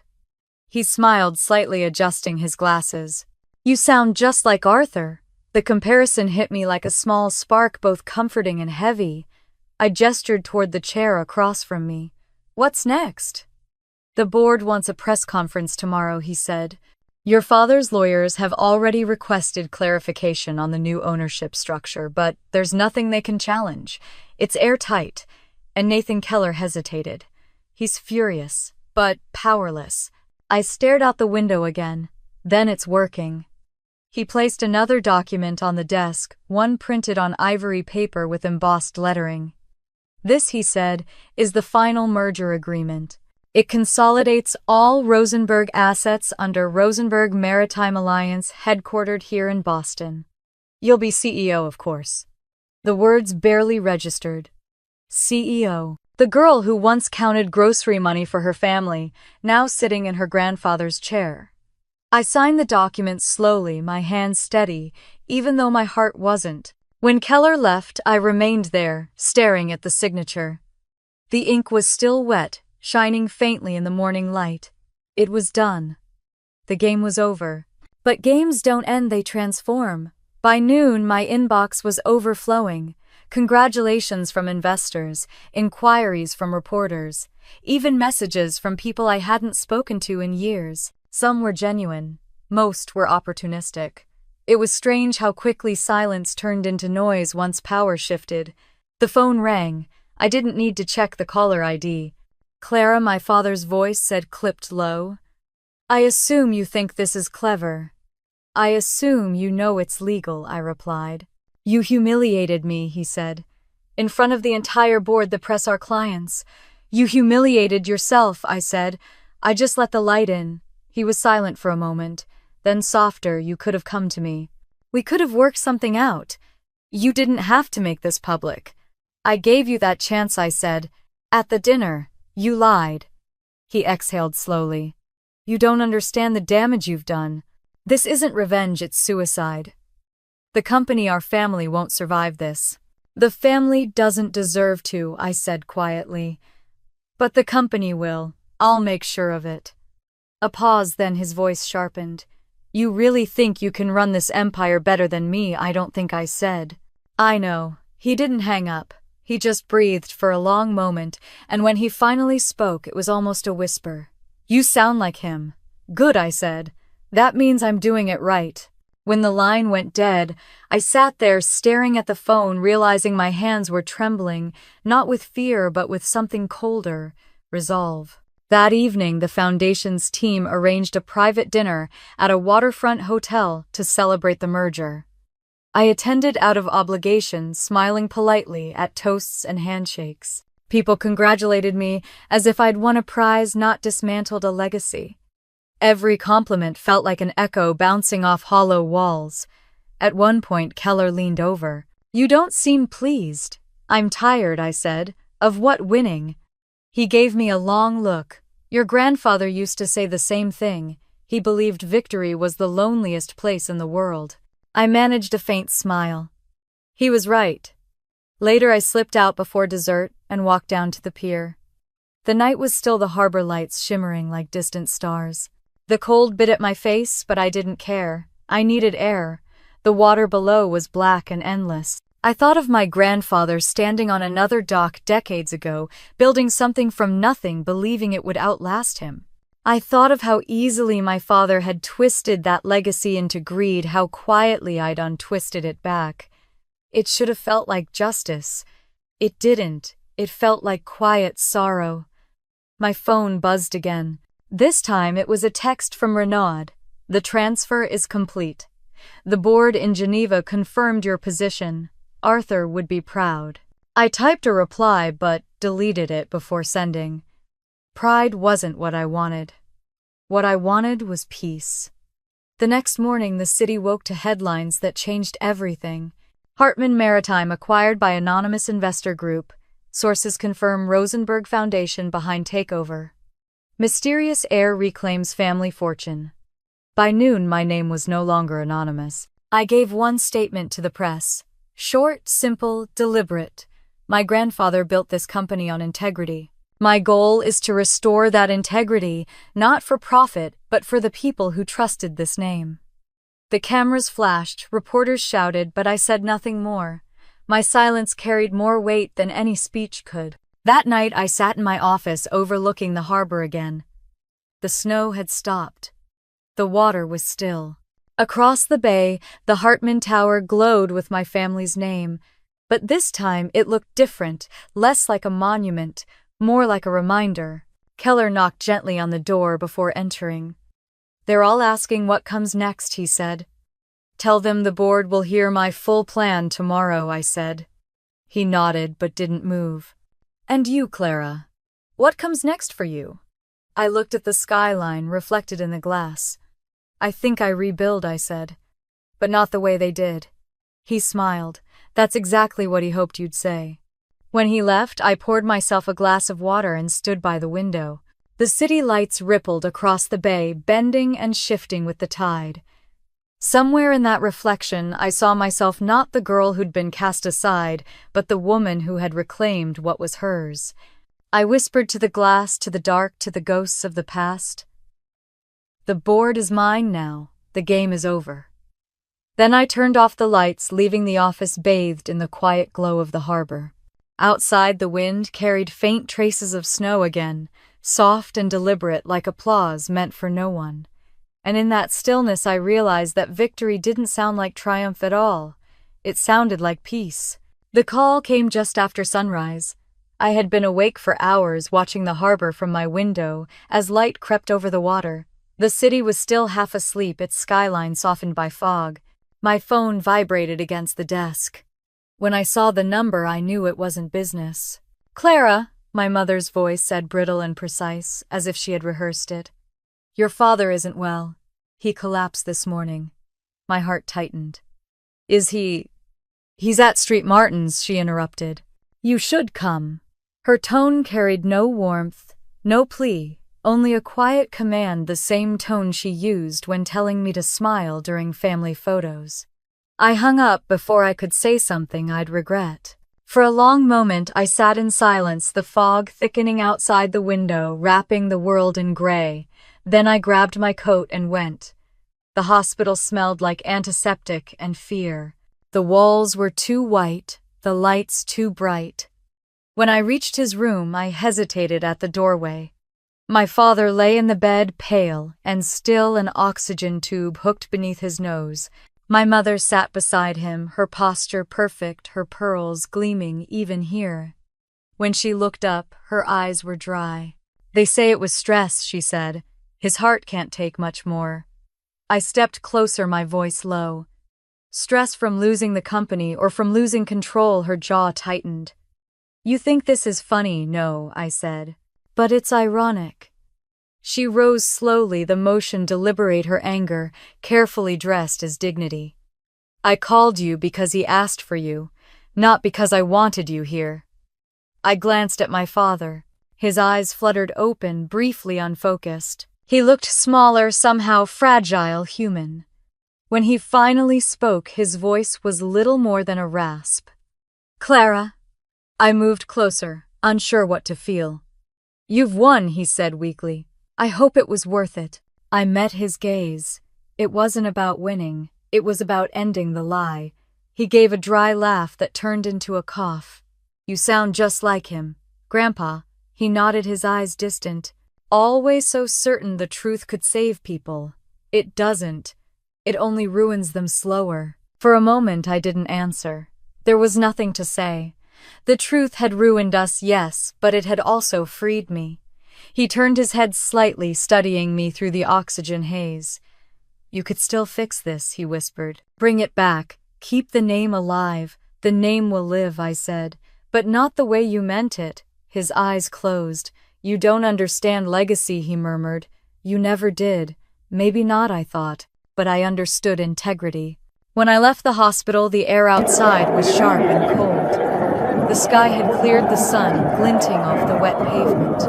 He smiled, slightly adjusting his glasses. "You sound just like Arthur." The comparison hit me like a small spark, both comforting and heavy. I gestured toward the chair across from me. "What's next?" "The board wants a press conference tomorrow," he said. "Your father's lawyers have already requested clarification on the new ownership structure, but there's nothing they can challenge. It's airtight." And Nathan Keller hesitated. "He's furious, but powerless." I stared out the window again. "Then it's working." He placed another document on the desk, one printed on ivory paper with embossed lettering. "This," he said, "is the final merger agreement. It consolidates all Rosenberg assets under Rosenberg Maritime Alliance, headquartered here in Boston. You'll be CEO, of course. The words barely registered. CEO. The girl who once counted grocery money for her family, now sitting in her grandfather's chair. I signed the document slowly, my hands steady, even though my heart wasn't. When Keller left, I remained there, staring at the signature. The ink was still wet, shining faintly in the morning light. It was done. The game was over. But games don't end, they transform. By noon, my inbox was overflowing. Congratulations from investors, inquiries from reporters, even messages from people I hadn't spoken to in years. Some were genuine, most were opportunistic. It was strange how quickly silence turned into noise once power shifted. The phone rang. I didn't need to check the caller ID. Clara, my father's voice said, clipped low. I assume you think this is clever. I assume you know it's legal, I replied. You humiliated me, he said. In front of the entire board, the press, our clients. You humiliated yourself, I said. I just let the light in. He was silent for a moment. Then softer, you could have come to me. We could have worked something out. You didn't have to make this public. I gave you that chance, I said. At the dinner. You lied. He exhaled slowly. You don't understand the damage you've done. This isn't revenge, it's suicide. The company, our family, won't survive this. The family doesn't deserve to, I said quietly. But the company will. I'll make sure of it. A pause, then his voice sharpened. You really think you can run this empire better than me? I don't think I said. I know. He didn't hang up. He just breathed for a long moment, and when he finally spoke, it was almost a whisper. You sound like him. Good, I said. That means I'm doing it right. When the line went dead, I sat there staring at the phone, realizing my hands were trembling, not with fear but with something colder, resolve. That evening, the Foundation's team arranged a private dinner at a waterfront hotel to celebrate the merger. I attended out of obligation, smiling politely at toasts and handshakes. People congratulated me as if I'd won a prize, not dismantled a legacy. Every compliment felt like an echo bouncing off hollow walls. At one point, Keller leaned over. You don't seem pleased. I'm tired, I said. Of what, winning? He gave me a long look. Your grandfather used to say the same thing. He believed victory was the loneliest place in the world. I managed a faint smile. He was right. Later I slipped out before dessert and walked down to the pier. The night was still, the harbor lights shimmering like distant stars. The cold bit at my face, but I didn't care. I needed air. The water below was black and endless. I thought of my grandfather standing on another dock decades ago, building something from nothing, believing it would outlast him. I thought of how easily my father had twisted that legacy into greed, how quietly I'd untwisted it back. It should have felt like justice. It didn't. It felt like quiet sorrow. My phone buzzed again. This time it was a text from Renaud. The transfer is complete. The board in Geneva confirmed your position. Arthur would be proud. I typed a reply but deleted it before sending. Pride wasn't what I wanted. What I wanted was peace. The next morning, the city woke to headlines that changed everything. Hartman Maritime acquired by anonymous investor group. Sources confirm Rosenberg Foundation behind takeover. Mysterious heir reclaims family fortune. By noon, my name was no longer anonymous. I gave one statement to the press. Short, simple, deliberate. My grandfather built this company on integrity. My goal is to restore that integrity, not for profit, but for the people who trusted this name. The cameras flashed, reporters shouted, but I said nothing more. My silence carried more weight than any speech could. That night I sat in my office overlooking the harbor again. The snow had stopped. The water was still. Across the bay, the Hartman Tower glowed with my family's name. But this time it looked different, less like a monument, more like a reminder. Keller knocked gently on the door before entering. They're all asking what comes next, he said. Tell them the board will hear my full plan tomorrow, I said. He nodded but didn't move. And you, Clara? What comes next for you? I looked at the skyline reflected in the glass. I think I rebuild, I said. But not the way they did. He smiled. That's exactly what he hoped you'd say. When he left, I poured myself a glass of water and stood by the window. The city lights rippled across the bay, bending and shifting with the tide. Somewhere in that reflection, I saw myself not the girl who'd been cast aside, but the woman who had reclaimed what was hers. I whispered to the glass, to the dark, to the ghosts of the past. The board is mine now. The game is over. Then I turned off the lights, leaving the office bathed in the quiet glow of the harbor. Outside, the wind carried faint traces of snow again, soft and deliberate like applause meant for no one. And in that stillness I realized that victory didn't sound like triumph at all. It sounded like peace. The call came just after sunrise. I had been awake for hours watching the harbor from my window as light crept over the water. The city was still half asleep, its skyline softened by fog. My phone vibrated against the desk. When I saw the number, I knew it wasn't business. "Clara," my mother's voice said, brittle and precise, as if she had rehearsed it. "Your father isn't well. He collapsed this morning." My heart tightened. "Is he—" "He's at Street Martin's," she interrupted. "You should come." Her tone carried no warmth, no plea, only a quiet command, the same tone she used when telling me to smile during family photos. I hung up before I could say something I'd regret. For a long moment I sat in silence, the fog thickening outside the window, wrapping the world in gray. Then I grabbed my coat and went. The hospital smelled like antiseptic and fear. The walls were too white, the lights too bright. When I reached his room, I hesitated at the doorway. My father lay in the bed, pale and still, an oxygen tube hooked beneath his nose. My mother sat beside him, her posture perfect, her pearls gleaming even here. When she looked up, her eyes were dry. "They say it was stress," she said. "His heart can't take much more." I stepped closer, my voice low. "Stress from losing the company or from losing control?" Her jaw tightened. "You think this is funny?" "No," I said. "But it's ironic." She rose slowly, the motion deliberate her anger, carefully dressed as dignity. "I called you because he asked for you, not because I wanted you here." I glanced at my father. His eyes fluttered open, briefly unfocused. He looked smaller, somehow fragile, human. When he finally spoke, his voice was little more than a rasp. "Clara." I moved closer, unsure what to feel. "You've won," he said weakly. "I hope it was worth it." I met his gaze. It wasn't about winning. It was about ending the lie. He gave a dry laugh that turned into a cough. "You sound just like him, Grandpa." He nodded, his eyes distant. "Always so certain the truth could save people. It doesn't. It only ruins them slower." For a moment I didn't answer. There was nothing to say. The truth had ruined us, yes, but it had also freed me. He turned his head slightly, studying me through the oxygen haze. "You could still fix this," he whispered. "Bring it back. Keep the name alive. The name will live," I said. "But not the way you meant it." His eyes closed. "You don't understand legacy," he murmured. "You never did." Maybe not, I thought, but I understood integrity. When I left the hospital, the air outside was sharp and cold. The sky had cleared, the sun glinting off the wet pavement.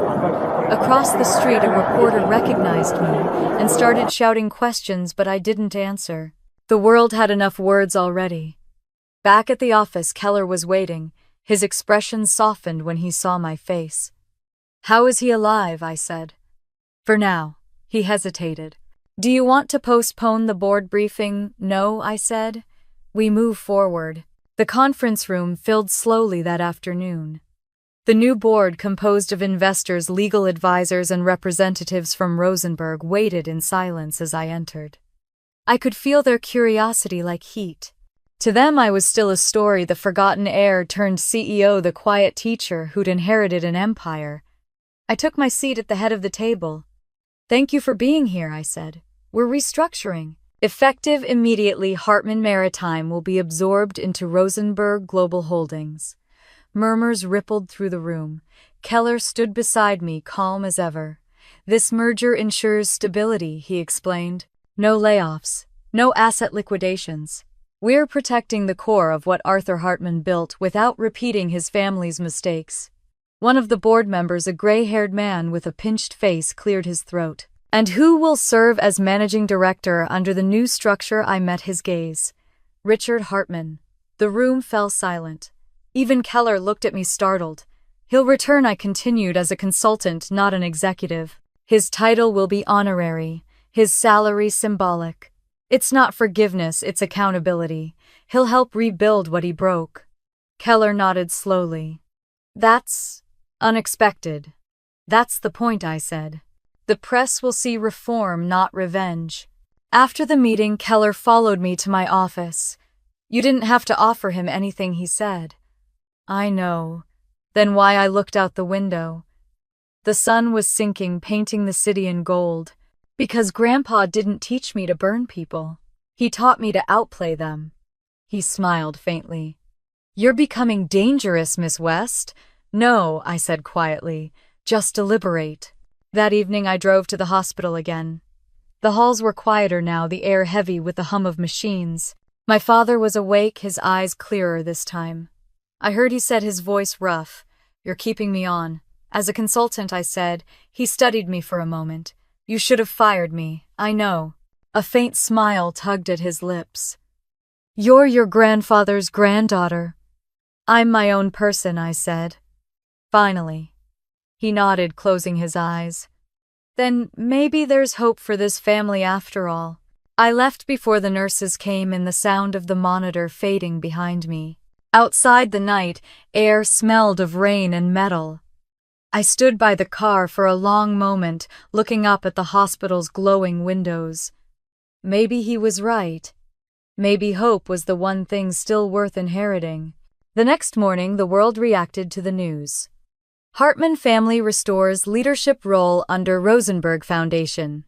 Across the street, a reporter recognized me and started shouting questions, but I didn't answer. The world had enough words already. Back at the office, Keller was waiting. His expression softened when he saw my face. "How is he alive?" I said. "For now." He hesitated. "Do you want to postpone the board briefing?" "No," I said. We move forward. The conference room filled slowly that afternoon. The new board, composed of investors, legal advisors, and representatives from Rosenberg, waited in silence as I entered. I could feel their curiosity like heat. To them I was still a story, the forgotten heir turned CEO, the quiet teacher who'd inherited an empire. I took my seat at the head of the table. "Thank you for being here," I said. "We're restructuring. Effective immediately, Hartman Maritime will be absorbed into Rosenberg Global Holdings." Murmurs rippled through the room. Keller stood beside me, calm as ever. This merger ensures stability, he explained. No layoffs, no asset liquidations. We're protecting the core of what Arthur Hartman built without repeating his family's mistakes. One of the board members, a gray-haired man with a pinched face, cleared his throat. And who will serve as managing director under the new structure? I met his gaze. Richard Hartman. The room fell silent. Even Keller looked at me startled. He'll return, I continued, as a consultant, not an executive. His title will be honorary, his salary symbolic. It's not forgiveness, it's accountability. He'll help rebuild what he broke. Keller nodded slowly. That's unexpected. That's the point, I said. The press will see reform, not revenge. After the meeting, Keller followed me to my office. You didn't have to offer him anything, he said. I know. Then why? I looked out the window. The sun was sinking, painting the city in gold. Because Grandpa didn't teach me to burn people. He taught me to outplay them. He smiled faintly. You're becoming dangerous, Miss West. No, I said quietly. Just deliberate. That evening I drove to the hospital again. The halls were quieter now, the air heavy with the hum of machines. My father was awake, his eyes clearer this time. I heard he said, his voice rough, "You're keeping me on." As a consultant, I said. He studied me for a moment. You should have fired me, I know. A faint smile tugged at his lips. You're your grandfather's granddaughter. I'm my own person, I said. Finally. He nodded, closing his eyes. Then maybe there's hope for this family after all. I left before the nurses came in, the sound of the monitor fading behind me. Outside, the night air smelled of rain and metal. I stood by the car for a long moment, looking up at the hospital's glowing windows. Maybe he was right. Maybe hope was the one thing still worth inheriting. The next morning, the world reacted to the news. Hartman family restores leadership role under Rosenberg Foundation.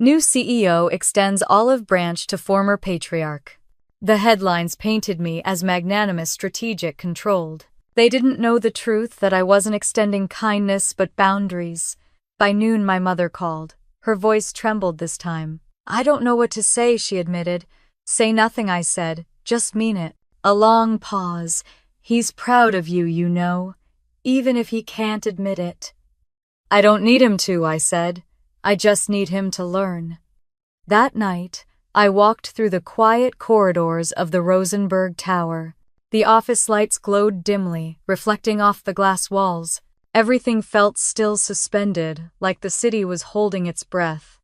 New CEO extends olive branch to former patriarch. The headlines painted me as magnanimous, strategic, controlled. They didn't know the truth, that I wasn't extending kindness but boundaries. By noon, my mother called. Her voice trembled this time. I don't know what to say, she admitted. Say nothing, I said. Just mean it. A long pause. He's proud of you, you know. Even if he can't admit it. I don't need him to, I said. I just need him to learn. That night, I walked through the quiet corridors of the Rosenberg Tower. The office lights glowed dimly, reflecting off the glass walls. Everything felt still, suspended, like the city was holding its breath.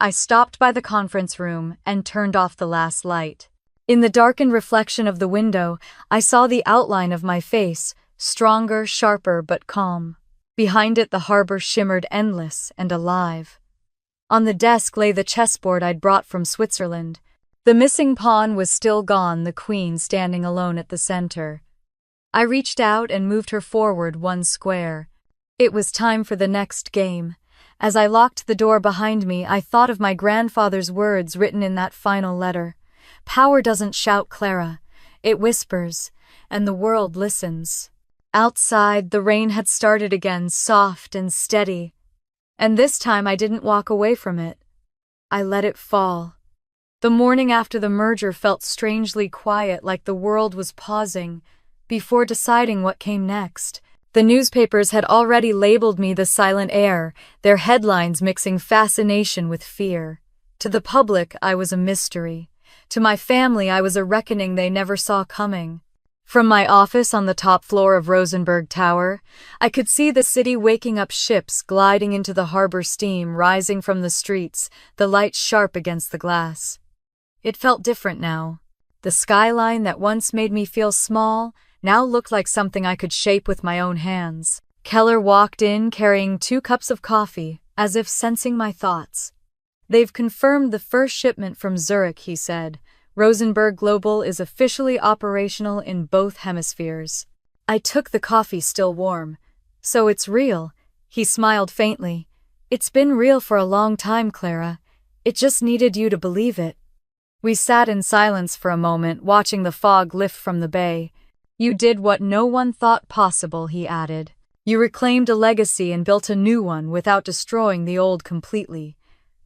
I stopped by the conference room and turned off the last light. In the darkened reflection of the window, I saw the outline of my face, stronger, sharper, but calm. Behind it, the harbor shimmered endless and alive. On the desk lay the chessboard I'd brought from Switzerland. The missing pawn was still gone, the queen standing alone at the center. I reached out and moved her forward one square. It was time for the next game. As I locked the door behind me, I thought of my grandfather's words written in that final letter. Power doesn't shout, Clara. It whispers, and the world listens. Outside, the rain had started again, soft and steady. And this time I didn't walk away from it. I let it fall. The morning after the merger felt strangely quiet, like the world was pausing before deciding what came next. The newspapers had already labeled me the silent heir, their headlines mixing fascination with fear. To the public, I was a mystery. To my family, I was a reckoning they never saw coming. From my office on the top floor of Rosenberg Tower, I could see the city waking up, ships gliding into the harbor, steam rising from the streets, the lights sharp against the glass. It felt different now. The skyline that once made me feel small now looked like something I could shape with my own hands. Keller walked in carrying 2 cups of coffee, as if sensing my thoughts. They've confirmed the first shipment from Zurich, he said. Rosenberg Global is officially operational in both hemispheres. I took the coffee still warm. So it's real. He smiled faintly. It's been real for a long time, Clara. It just needed you to believe it. We sat in silence for a moment, watching the fog lift from the bay. You did what no one thought possible, he added. You reclaimed a legacy and built a new one without destroying the old completely.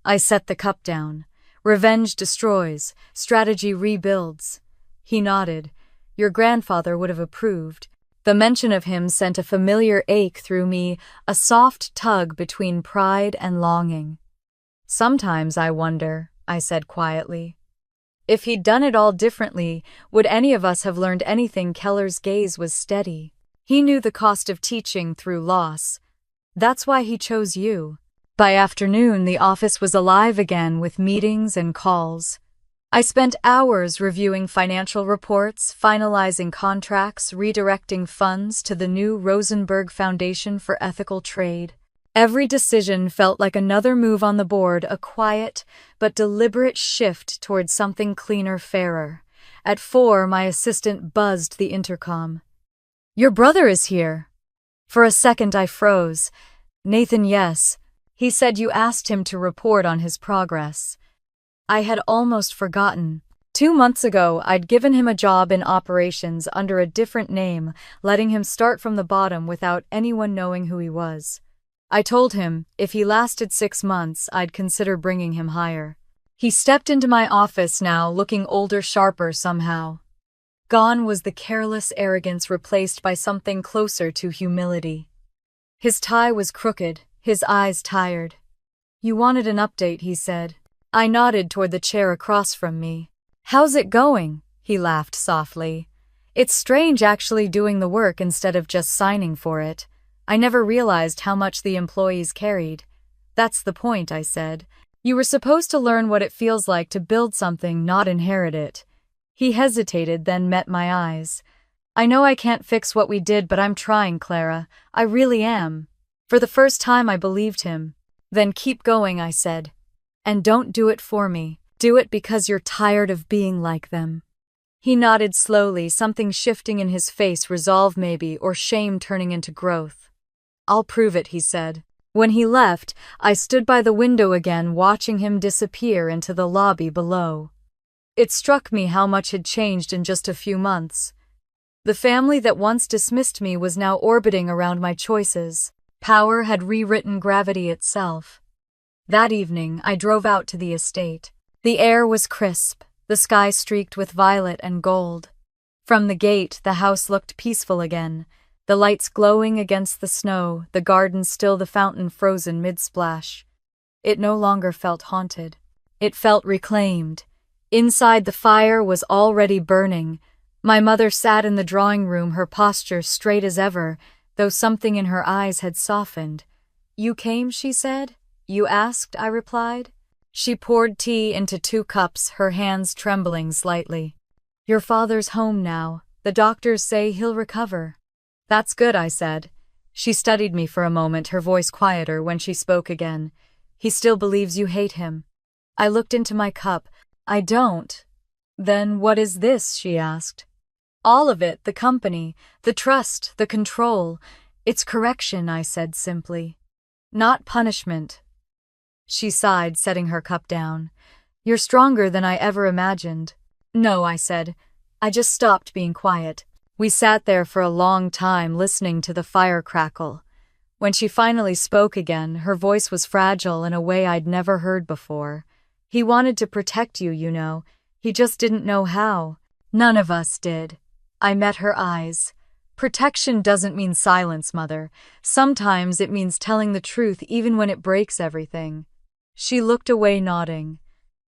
I set the cup down. Revenge destroys, strategy rebuilds. He nodded. Your grandfather would have approved. The mention of him sent a familiar ache through me, a soft tug between pride and longing. Sometimes I wonder, I said quietly. If he'd done it all differently, would any of us have learned anything? Keller's gaze was steady. He knew the cost of teaching through loss. That's why he chose you. By afternoon, the office was alive again with meetings and calls. I spent hours reviewing financial reports, finalizing contracts, redirecting funds to the new Rosenberg Foundation for Ethical Trade. Every decision felt like another move on the board, a quiet but deliberate shift towards something cleaner, fairer. At 4, my assistant buzzed the intercom. Your brother is here. For a second I froze. Nathan, yes. He said you asked him to report on his progress. I had almost forgotten. 2 months ago, I'd given him a job in operations under a different name, letting him start from the bottom without anyone knowing who he was. I told him, if he lasted 6 months, I'd consider bringing him higher. He stepped into my office now, looking older, sharper somehow. Gone was the careless arrogance, replaced by something closer to humility. His tie was crooked, his eyes tired. You wanted an update, he said. I nodded toward the chair across from me. How's it going? He laughed softly. It's strange actually doing the work instead of just signing for it. I never realized how much the employees carried. That's the point, I said. You were supposed to learn what it feels like to build something, not inherit it. He hesitated, then met my eyes. I know I can't fix what we did, but I'm trying, Clara. I really am. For the first time, I believed him. Then keep going, I said. And don't do it for me. Do it because you're tired of being like them. He nodded slowly, something shifting in his face, resolve maybe, or shame turning into growth. I'll prove it, he said. When he left, I stood by the window again, watching him disappear into the lobby below. It struck me how much had changed in just a few months. The family that once dismissed me was now orbiting around my choices. Power had rewritten gravity itself. That evening, I drove out to the estate. The air was crisp, the sky streaked with violet and gold. From the gate, the house looked peaceful again, the lights glowing against the snow, the garden still, the fountain frozen mid-splash. It no longer felt haunted. It felt reclaimed. Inside, the fire was already burning. My mother sat in the drawing room, her posture straight as ever, though something in her eyes had softened. You came, she said. You asked, I replied. She poured tea into 2 cups, her hands trembling slightly. Your father's home now. The doctors say he'll recover. That's good, I said. She studied me for a moment, her voice quieter when she spoke again. He still believes you hate him. I looked into my cup. I don't. Then what is this? She asked. All of it, the company, the trust, the control. It's correction, I said simply. Not punishment. She sighed, setting her cup down. You're stronger than I ever imagined. No, I said. I just stopped being quiet. We sat there for a long time, listening to the fire crackle. When she finally spoke again, her voice was fragile in a way I'd never heard before. He wanted to protect you, you know. He just didn't know how. None of us did. I met her eyes. Protection doesn't mean silence, Mother. Sometimes it means telling the truth even when it breaks everything. She looked away, nodding.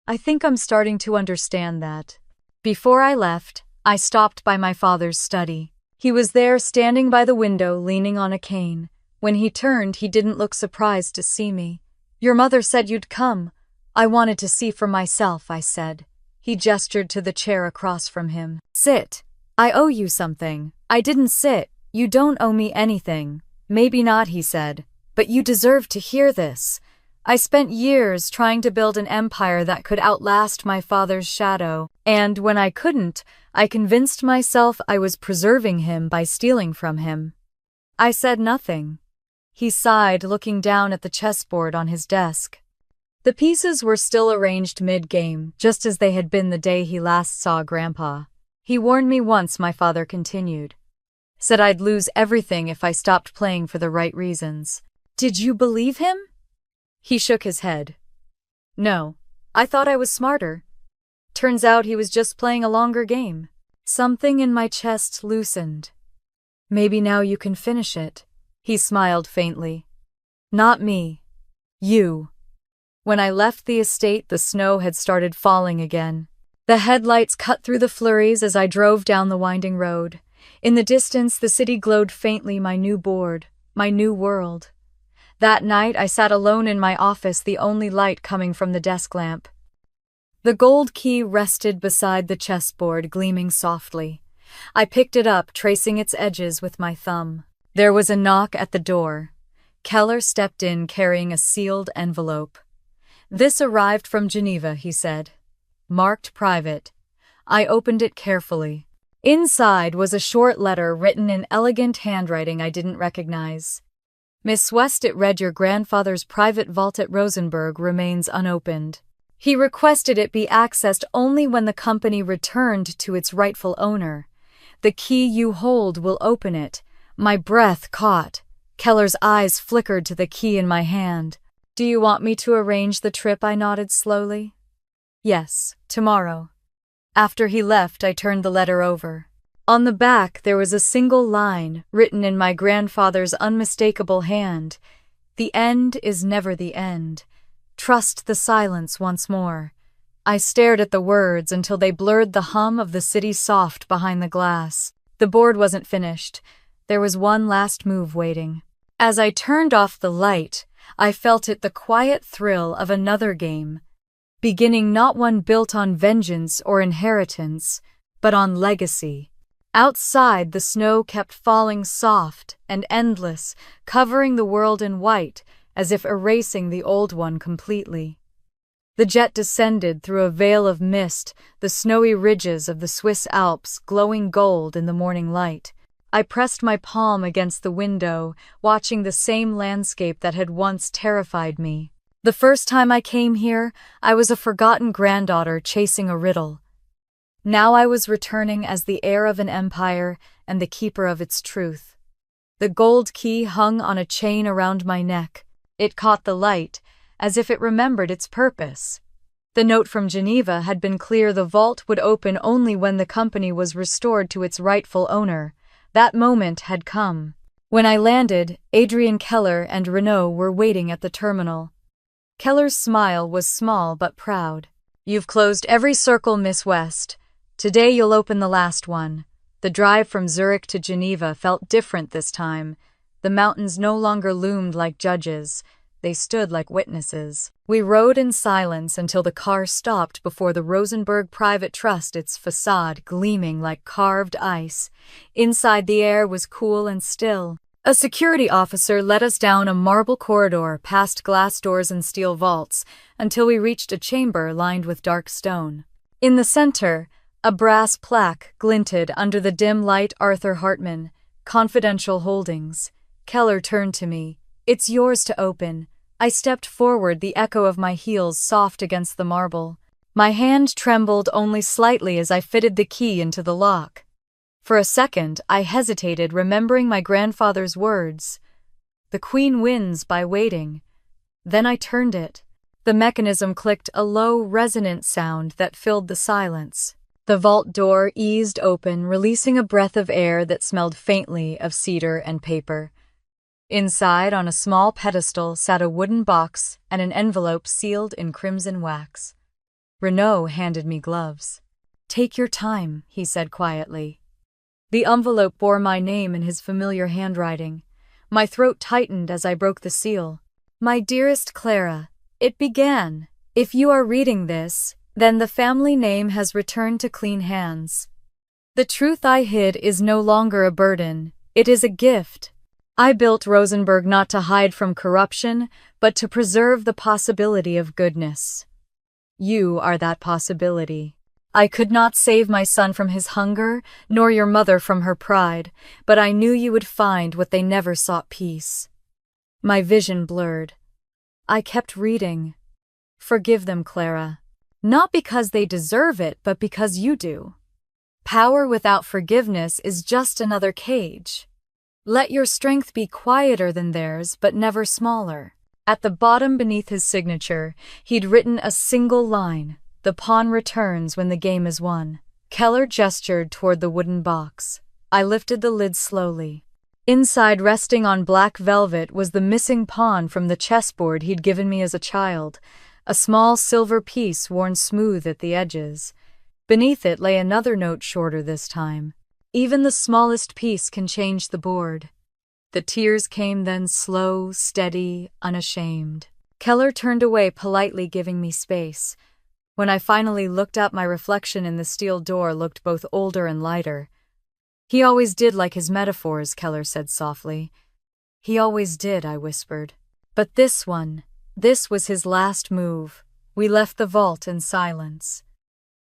I think I'm starting to understand that. Before I left, I stopped by my father's study. He was there, standing by the window, leaning on a cane. When he turned, he didn't look surprised to see me. Your mother said you'd come. I wanted to see for myself, I said. He gestured to the chair across from him. Sit. I owe you something. I didn't sit. You don't owe me anything. Maybe not, he said. But you deserve to hear this. I spent years trying to build an empire that could outlast my father's shadow, and when I couldn't, I convinced myself I was preserving him by stealing from him. I said nothing. He sighed, looking down at the chessboard on his desk. The pieces were still arranged mid-game, just as they had been the day he last saw Grandpa. He warned me once, my father continued. Said I'd lose everything if I stopped playing for the right reasons. Did you believe him? He shook his head. No, I thought I was smarter. Turns out he was just playing a longer game. Something in my chest loosened. Maybe now you can finish it. He smiled faintly. Not me. You. When I left the estate, the snow had started falling again. The headlights cut through the flurries as I drove down the winding road. In the distance, the city glowed faintly, my new board, my new world. That night, I sat alone in my office, the only light coming from the desk lamp. The gold key rested beside the chessboard, gleaming softly. I picked it up, tracing its edges with my thumb. There was a knock at the door. Keller stepped in, carrying a sealed envelope. This arrived from Geneva, he said. Marked private. I opened it carefully. Inside was a short letter written in elegant handwriting I didn't recognize. Miss West, it read, your grandfather's private vault at Rosenberg remains unopened. He requested it be accessed only when the company returned to its rightful owner. The key you hold will open it. My breath caught. Keller's eyes flickered to the key in my hand. Do you want me to arrange the trip? I nodded slowly. Yes, tomorrow. After he left, I turned the letter over. On the back, there was a single line, written in my grandfather's unmistakable hand. The end is never the end. Trust the silence once more. I stared at the words until they blurred the hum of the city soft behind the glass. The board wasn't finished. There was one last move waiting. As I turned off the light, I felt it, the quiet thrill of another game. Beginning, not one built on vengeance or inheritance, but on legacy. Outside, the snow kept falling soft and endless, covering the world in white, as if erasing the old one completely. The jet descended through a veil of mist, the snowy ridges of the Swiss Alps glowing gold in the morning light. I pressed my palm against the window, watching the same landscape that had once terrified me. The first time I came here, I was a forgotten granddaughter chasing a riddle. Now I was returning as the heir of an empire and the keeper of its truth. The gold key hung on a chain around my neck. It caught the light, as if it remembered its purpose. The note from Geneva had been clear: the vault would open only when the company was restored to its rightful owner. That moment had come. When I landed, Adrian Keller and Renaud were waiting at the terminal. Keller's smile was small but proud. You've closed every circle, Miss West. Today you'll open the last one. The drive from Zurich to Geneva felt different this time. The mountains no longer loomed like judges. They stood like witnesses. We rode in silence until the car stopped before the Rosenberg Private Trust, its facade gleaming like carved ice. Inside, the air was cool and still. A security officer led us down a marble corridor, past glass doors and steel vaults, until we reached a chamber lined with dark stone. In the center, a brass plaque glinted under the dim light. Arthur Hartman, Confidential Holdings. Keller turned to me. It's yours to open. I stepped forward, the echo of my heels soft against the marble. My hand trembled only slightly as I fitted the key into the lock. For a second, I hesitated, remembering my grandfather's words. The queen wins by waiting. Then I turned it. The mechanism clicked, a low, resonant sound that filled the silence. The vault door eased open, releasing a breath of air that smelled faintly of cedar and paper. Inside, on a small pedestal, sat a wooden box and an envelope sealed in crimson wax. Renaud handed me gloves. Take your time, he said quietly. The envelope bore my name in his familiar handwriting. My throat tightened as I broke the seal. My dearest Clara, it began. If you are reading this, then the family name has returned to clean hands. The truth I hid is no longer a burden. It is a gift. I built Rosenberg not to hide from corruption, but to preserve the possibility of goodness. You are that possibility. I could not save my son from his hunger, nor your mother from her pride, but I knew you would find what they never sought: peace. My vision blurred. I kept reading. Forgive them, Clara. Not because they deserve it, but because you do. Power without forgiveness is just another cage. Let your strength be quieter than theirs, but never smaller. At the bottom beneath his signature, he'd written a single line: "The pawn returns when the game is won." Keller gestured toward the wooden box. I lifted the lid slowly. Inside, resting on black velvet, was the missing pawn from the chessboard he'd given me as a child, a small silver piece worn smooth at the edges. Beneath it lay another note, shorter this time. "Even the smallest piece can change the board." The tears came then, slow, steady, unashamed. Keller turned away, politely giving me space. When I finally looked up, my reflection in the steel door looked both older and lighter. "He always did like his metaphors," Keller said softly. "He always did," I whispered. "But this was his last move." We left the vault in silence.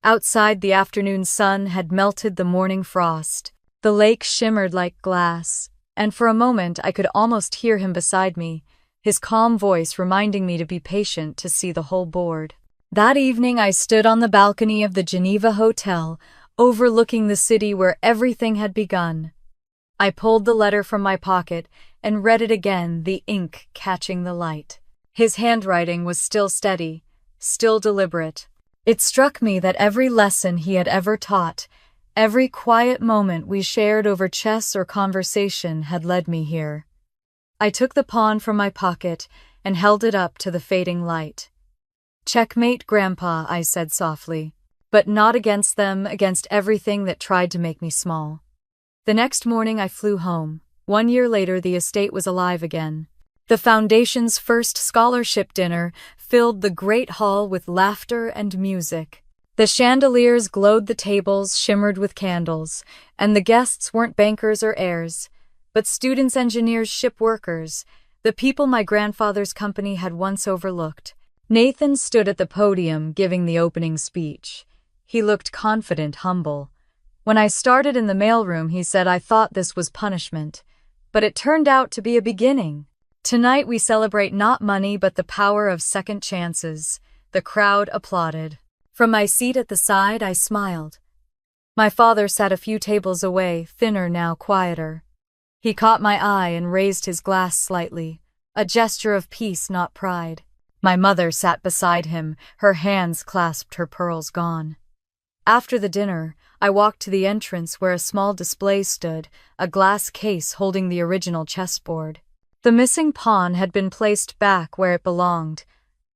Outside, the afternoon sun had melted the morning frost. The lake shimmered like glass, and for a moment I could almost hear him beside me, his calm voice reminding me to be patient, to see the whole board. That evening I stood on the balcony of the Geneva Hotel, overlooking the city where everything had begun. I pulled the letter from my pocket and read it again, the ink catching the light. His handwriting was still steady, still deliberate. It struck me that every lesson he had ever taught, every quiet moment we shared over chess or conversation, had led me here. I took the pawn from my pocket and held it up to the fading light. "Checkmate, Grandpa," I said softly. But not against them, against everything that tried to make me small. The next morning I flew home. 1 year later, the estate was alive again. The Foundation's first scholarship dinner filled the great hall with laughter and music. The chandeliers glowed, the tables shimmered with candles, and the guests weren't bankers or heirs, but students, engineers, ship workers, the people my grandfather's company had once overlooked. Nathan stood at the podium giving the opening speech. He looked confident, humble. When I started in the mailroom, he said, "I thought this was punishment, but it turned out to be a beginning. Tonight we celebrate not money but the power of second chances." The crowd applauded. From my seat at the side, I smiled. My father sat a few tables away, thinner now, quieter. He caught my eye and raised his glass slightly, a gesture of peace, not pride. My mother sat beside him, her hands clasped, her pearls gone. After the dinner, I walked to the entrance where a small display stood, a glass case holding the original chessboard. The missing pawn had been placed back where it belonged.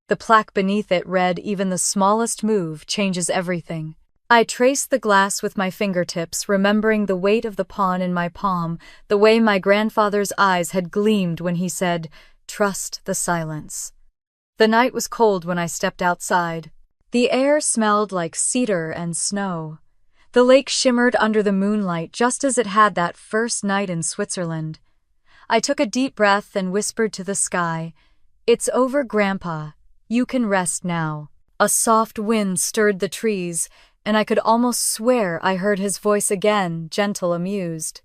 The plaque beneath it read, "Even the smallest move changes everything." I traced the glass with my fingertips, remembering the weight of the pawn in my palm, the way my grandfather's eyes had gleamed when he said, "Trust the silence." The night was cold when I stepped outside. The air smelled like cedar and snow. The lake shimmered under the moonlight just as it had that first night in Switzerland. I took a deep breath and whispered to the sky, "It's over, Grandpa. You can rest now." A soft wind stirred the trees, and I could almost swear I heard his voice again, gentle, amused.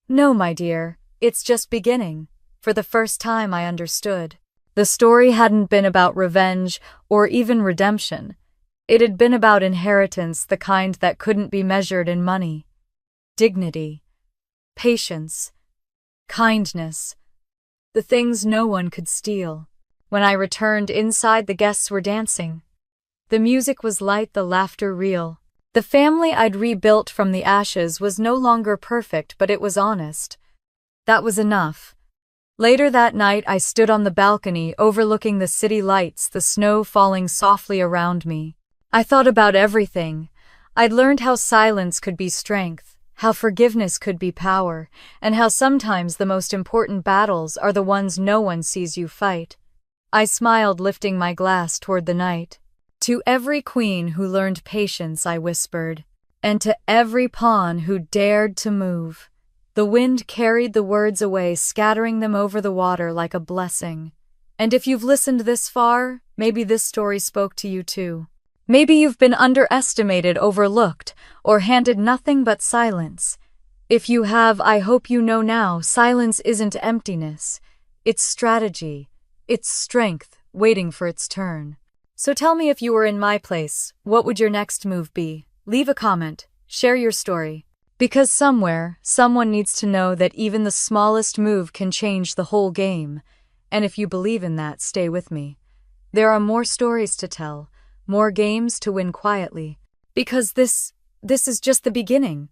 "No, my dear, it's just beginning." For the first time I understood. The story hadn't been about revenge or even redemption. It had been about inheritance, the kind that couldn't be measured in money. Dignity, patience, kindness, the things no one could steal. When I returned inside, the guests were dancing. The music was light, the laughter real. The family I'd rebuilt from the ashes was no longer perfect, but it was honest. That was enough. Later that night, I stood on the balcony overlooking the city lights, the snow falling softly around me. I thought about everything. I'd learned how silence could be strength, how forgiveness could be power, and how sometimes the most important battles are the ones no one sees you fight. I smiled, lifting my glass toward the night. "To every queen who learned patience," I whispered, "and to every pawn who dared to move." The wind carried the words away, scattering them over the water like a blessing. And if you've listened this far, maybe this story spoke to you too. Maybe you've been underestimated, overlooked, or handed nothing but silence. If you have, I hope you know now, silence isn't emptiness. It's strategy. It's strength, waiting for its turn. So tell me, if you were in my place, what would your next move be? Leave a comment, Share your story. Because somewhere, someone needs to know that even the smallest move can change the whole game. And if you believe in that, stay with me. There are more stories to tell, more games to win quietly. Because this is just the beginning.